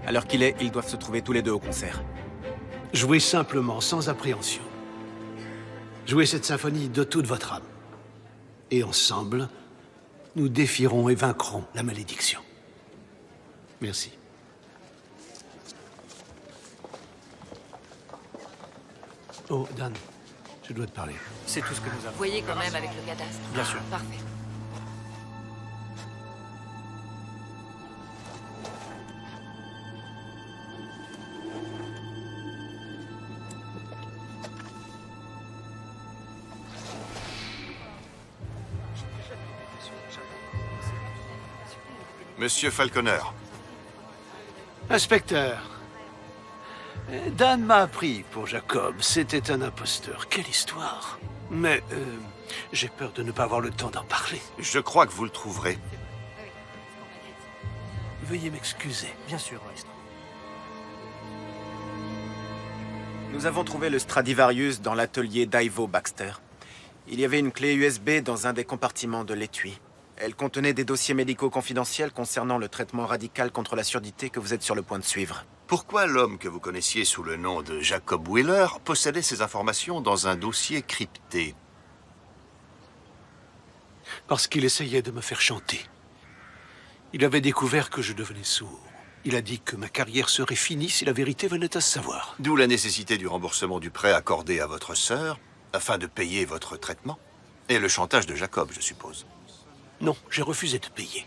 À l'heure qu'il est, ils doivent se trouver tous les deux au concert. Jouez simplement, sans appréhension. Jouez cette symphonie de toute votre âme. Et ensemble, nous défierons et vaincrons la malédiction. Merci. Oh, Dan, je dois te parler. C'est tout ce que nous avons. Vous voyez quand même avec le cadastre. Bien sûr. Parfait. Monsieur Falconer. Inspecteur, Dan m'a appris pour Jacob. C'était un imposteur. Quelle histoire. Mais j'ai peur de ne pas avoir le temps d'en parler. Je crois que vous le trouverez. Veuillez m'excuser. Bien sûr, maestro. Nous avons trouvé le Stradivarius dans l'atelier d'Ivo Baxter. Il y avait une clé USB dans un des compartiments de l'étui. Elle contenait des dossiers médicaux confidentiels concernant le traitement radical contre la surdité que vous êtes sur le point de suivre. Pourquoi l'homme que vous connaissiez sous le nom de Jacob Wheeler possédait ces informations dans un dossier crypté? Parce qu'il essayait de me faire chanter. Il avait découvert que je devenais sourd. Il a dit que ma carrière serait finie si la vérité venait à se savoir. D'où la nécessité du remboursement du prêt accordé à votre sœur, afin de payer votre traitement. Et le chantage de Jacob, je suppose. Non, j'ai refusé de payer.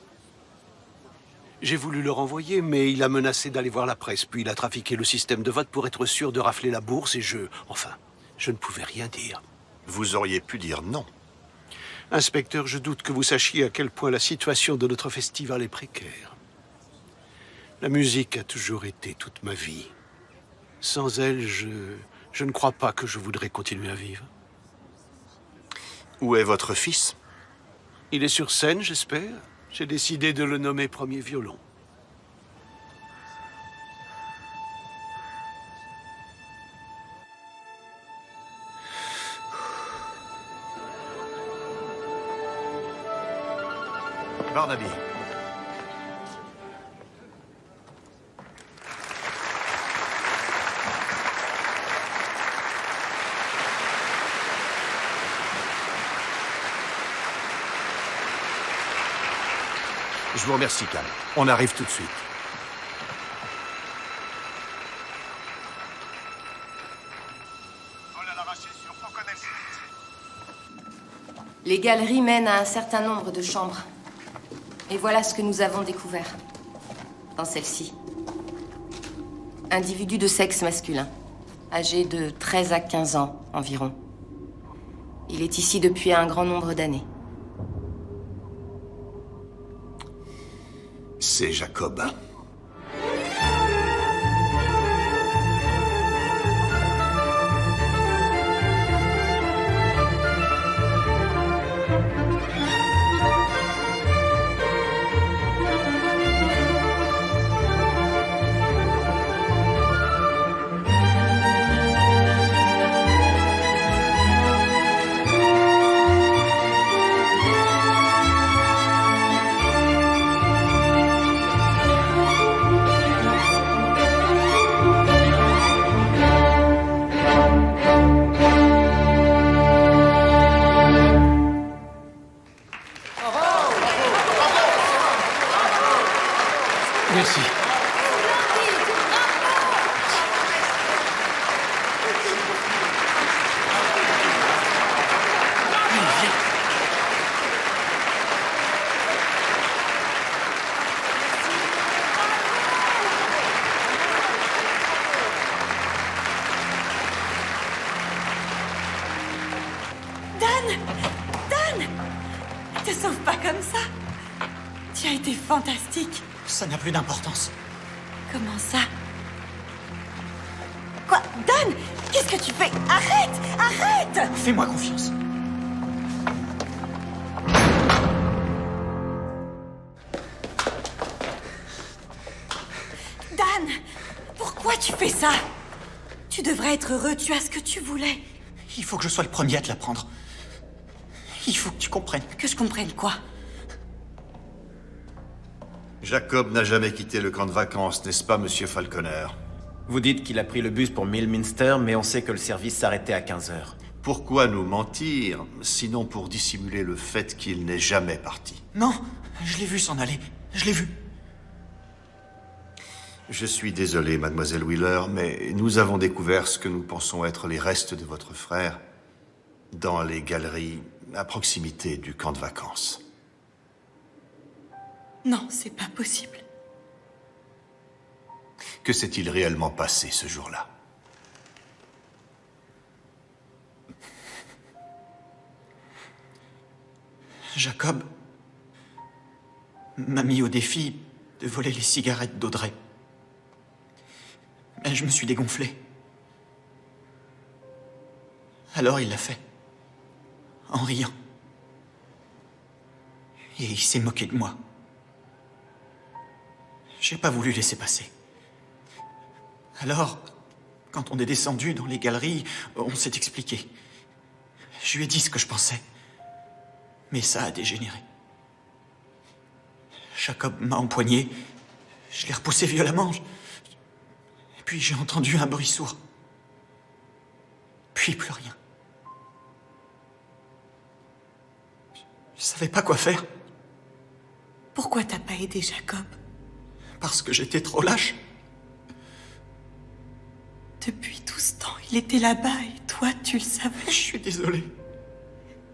J'ai voulu le renvoyer, mais il a menacé d'aller voir la presse, puis il a trafiqué le système de vote pour être sûr de rafler la bourse, et enfin, je ne pouvais rien dire. Vous auriez pu dire non. Inspecteur, je doute que vous sachiez à quel point la situation de notre festival est précaire. La musique a toujours été toute ma vie. Sans elle, je ne crois pas que je voudrais continuer à vivre. Où est votre fils? Il est sur scène, j'espère. J'ai décidé de le nommer premier violon. Barnaby. Je vous remercie, Cal. On arrive tout de suite. Les galeries mènent à un certain nombre de chambres. Et voilà ce que nous avons découvert. Dans celle-ci. Individu de sexe masculin. Âgé de 13 à 15 ans environ. Il est ici depuis un grand nombre d'années. C'est Jacob. Merci. Dan! Dan! Te sauve pas comme ça. Tu as été fantastique. Ça n'a plus d'importance. Comment ça? Quoi? Dan! Qu'est-ce que tu fais? Arrête! Arrête! Fais-moi confiance. Dan! Pourquoi tu fais ça? Tu devrais être heureux, tu as ce que tu voulais. Il faut que je sois le premier à te l'apprendre. Il faut que tu comprennes. Que je comprenne quoi? Jacob n'a jamais quitté le camp de vacances, n'est-ce pas, monsieur Falconer? Vous dites qu'il a pris le bus pour Millminster, mais on sait que le service s'arrêtait à 15 h. Pourquoi nous mentir, sinon pour dissimuler le fait qu'il n'est jamais parti? Non, je l'ai vu s'en aller. Je l'ai vu. Je suis désolé, mademoiselle Wheeler, mais nous avons découvert ce que nous pensons être les restes de votre frère dans les galeries à proximité du camp de vacances. Non, c'est pas possible. Que s'est-il réellement passé ce jour-là? Jacob m'a mis au défi de voler les cigarettes d'Audrey. Mais je me suis dégonflé. Alors il l'a fait. En riant. Et il s'est moqué de moi. J'ai pas voulu laisser passer. Alors, quand on est descendu dans les galeries, on s'est expliqué. Je lui ai dit ce que je pensais. Mais ça a dégénéré. Jacob m'a empoigné. Je l'ai repoussé violemment. Et puis j'ai entendu un bruit sourd. Puis plus rien. Je savais pas quoi faire. Pourquoi t'as pas aidé Jacob? Parce que j'étais trop lâche. Depuis tout ce temps, il était là-bas et toi, tu le savais. Je suis désolé.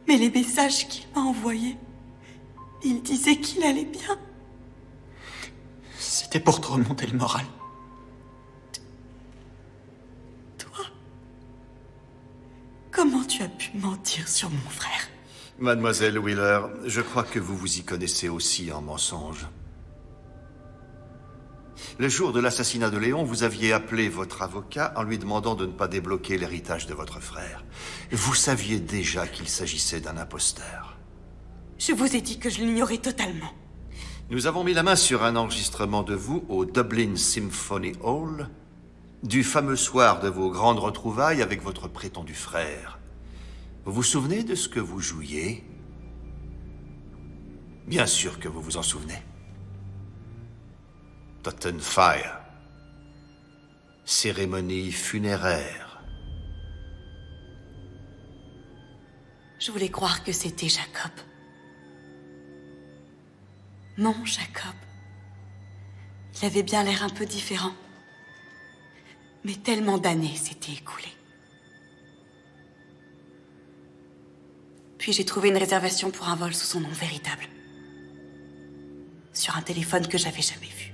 Mais les messages qu'il m'a envoyés, il disait qu'il allait bien. C'était pour te remonter le moral. Toi, comment tu as pu mentir sur mon frère? Mademoiselle Wheeler, je crois que vous vous y connaissez aussi en mensonges. Le jour de l'assassinat de Léon, vous aviez appelé votre avocat en lui demandant de ne pas débloquer l'héritage de votre frère. Vous saviez déjà qu'il s'agissait d'un imposteur. Je vous ai dit que je l'ignorais totalement. Nous avons mis la main sur un enregistrement de vous au Dublin Symphony Hall, du fameux soir de vos grandes retrouvailles avec votre prétendu frère. Vous vous souvenez de ce que vous jouiez? Bien sûr que vous vous en souvenez. Totenfire. Cérémonie funéraire. Je voulais croire que c'était Jacob. Non, Jacob. Il avait bien l'air un peu différent. Mais tellement d'années s'étaient écoulées. Puis j'ai trouvé une réservation pour un vol sous son nom véritable. Sur un téléphone que j'avais jamais vu.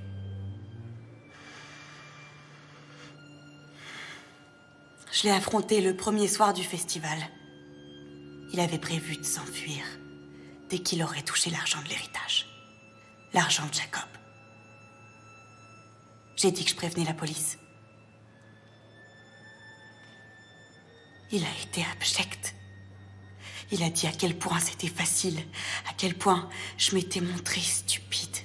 Je l'ai affronté le premier soir du festival. Il avait prévu de s'enfuir dès qu'il aurait touché l'argent de l'héritage. L'argent de Jacob. J'ai dit que je prévenais la police. Il a été abject. Il a dit à quel point c'était facile, à quel point je m'étais montrée stupide.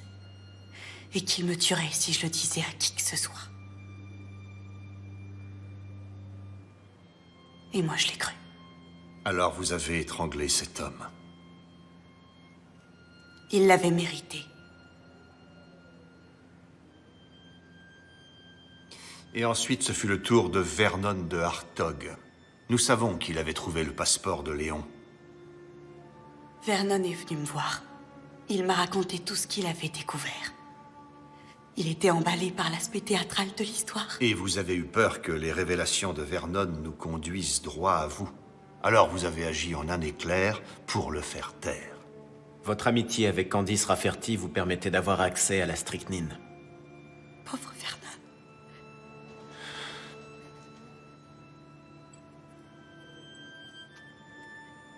Et qu'il me tuerait si je le disais à qui que ce soit. Et moi, je l'ai cru. Alors vous avez étranglé cet homme. Il l'avait mérité. Et ensuite, ce fut le tour de Vernon de Hartog. Nous savons qu'il avait trouvé le passeport de Léon. Vernon est venu me voir. Il m'a raconté tout ce qu'il avait découvert. Il était emballé par l'aspect théâtral de l'histoire. Et vous avez eu peur que les révélations de Vernon nous conduisent droit à vous. Alors vous avez agi en un éclair pour le faire taire. Votre amitié avec Candice Rafferty vous permettait d'avoir accès à la strychnine. Pauvre Vernon.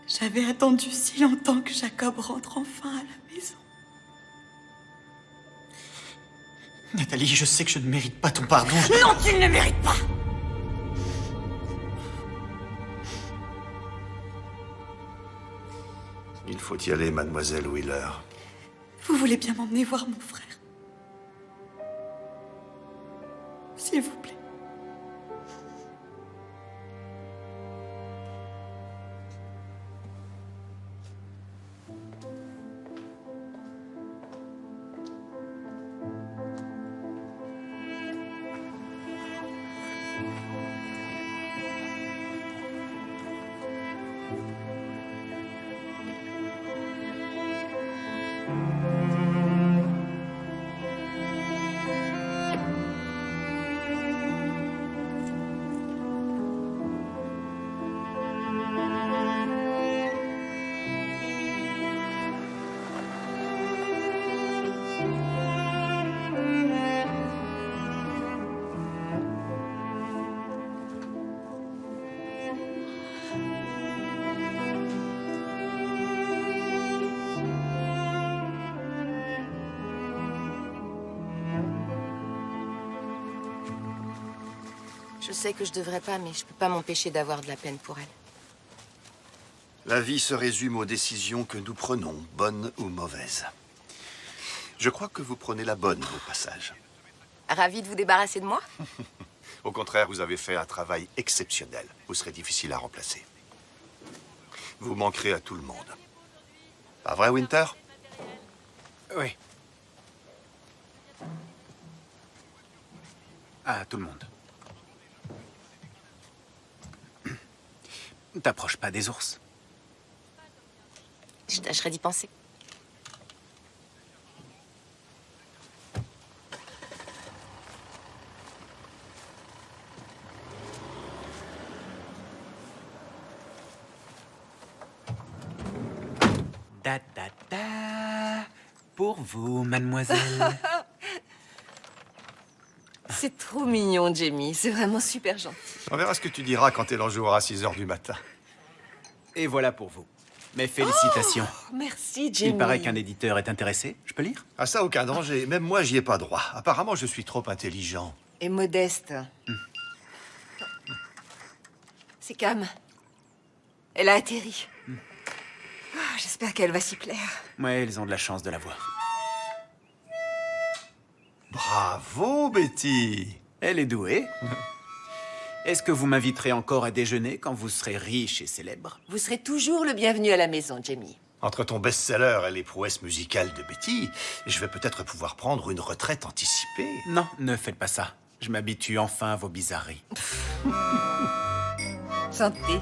J'avais attendu si longtemps que Jacob rentre enfin à la maison. Nathalie, je sais que je ne mérite pas ton pardon. Non, tu ne le mérites pas! Il faut y aller, mademoiselle Wheeler. Vous voulez bien m'emmener voir mon frère? S'il vous plaît. Je sais que je devrais pas, mais je peux pas m'empêcher d'avoir de la peine pour elle. La vie se résume aux décisions que nous prenons, bonnes ou mauvaises. Je crois que vous prenez la bonne au passage. Ravi de vous débarrasser de moi? Au contraire, vous avez fait un travail exceptionnel. Vous serez difficile à remplacer. Vous manquerez à tout le monde. Pas vrai, Winter? Oui. À tout le monde. T'approches pas des ours. Je tâcherai d'y penser. Da da da. Pour vous, mademoiselle. C'est trop mignon, Jamie. C'est vraiment super gentil. On verra ce que tu diras quand elle en jouera à 6 heures du matin. Et voilà pour vous. Mes félicitations. Oh, merci, Jamie. Il paraît qu'un éditeur est intéressé. Je peux lire? Ah ça, aucun danger. Même moi, j'y ai pas droit. Apparemment, je suis trop intelligent. Et modeste. C'est Cam. Elle a atterri. Oh, j'espère J'espère qu'elle va s'y plaire. Ouais, ils ont de la chance de la voir. Bravo, Betty. Elle est douée. Est-ce que vous m'inviterez encore à déjeuner quand vous serez riche et célèbre? Vous serez toujours le bienvenu à la maison, Jamie. Entre ton best-seller et les prouesses musicales de Betty, je vais peut-être pouvoir prendre une retraite anticipée. Non, ne faites pas ça. Je m'habitue enfin à vos bizarreries. Santé.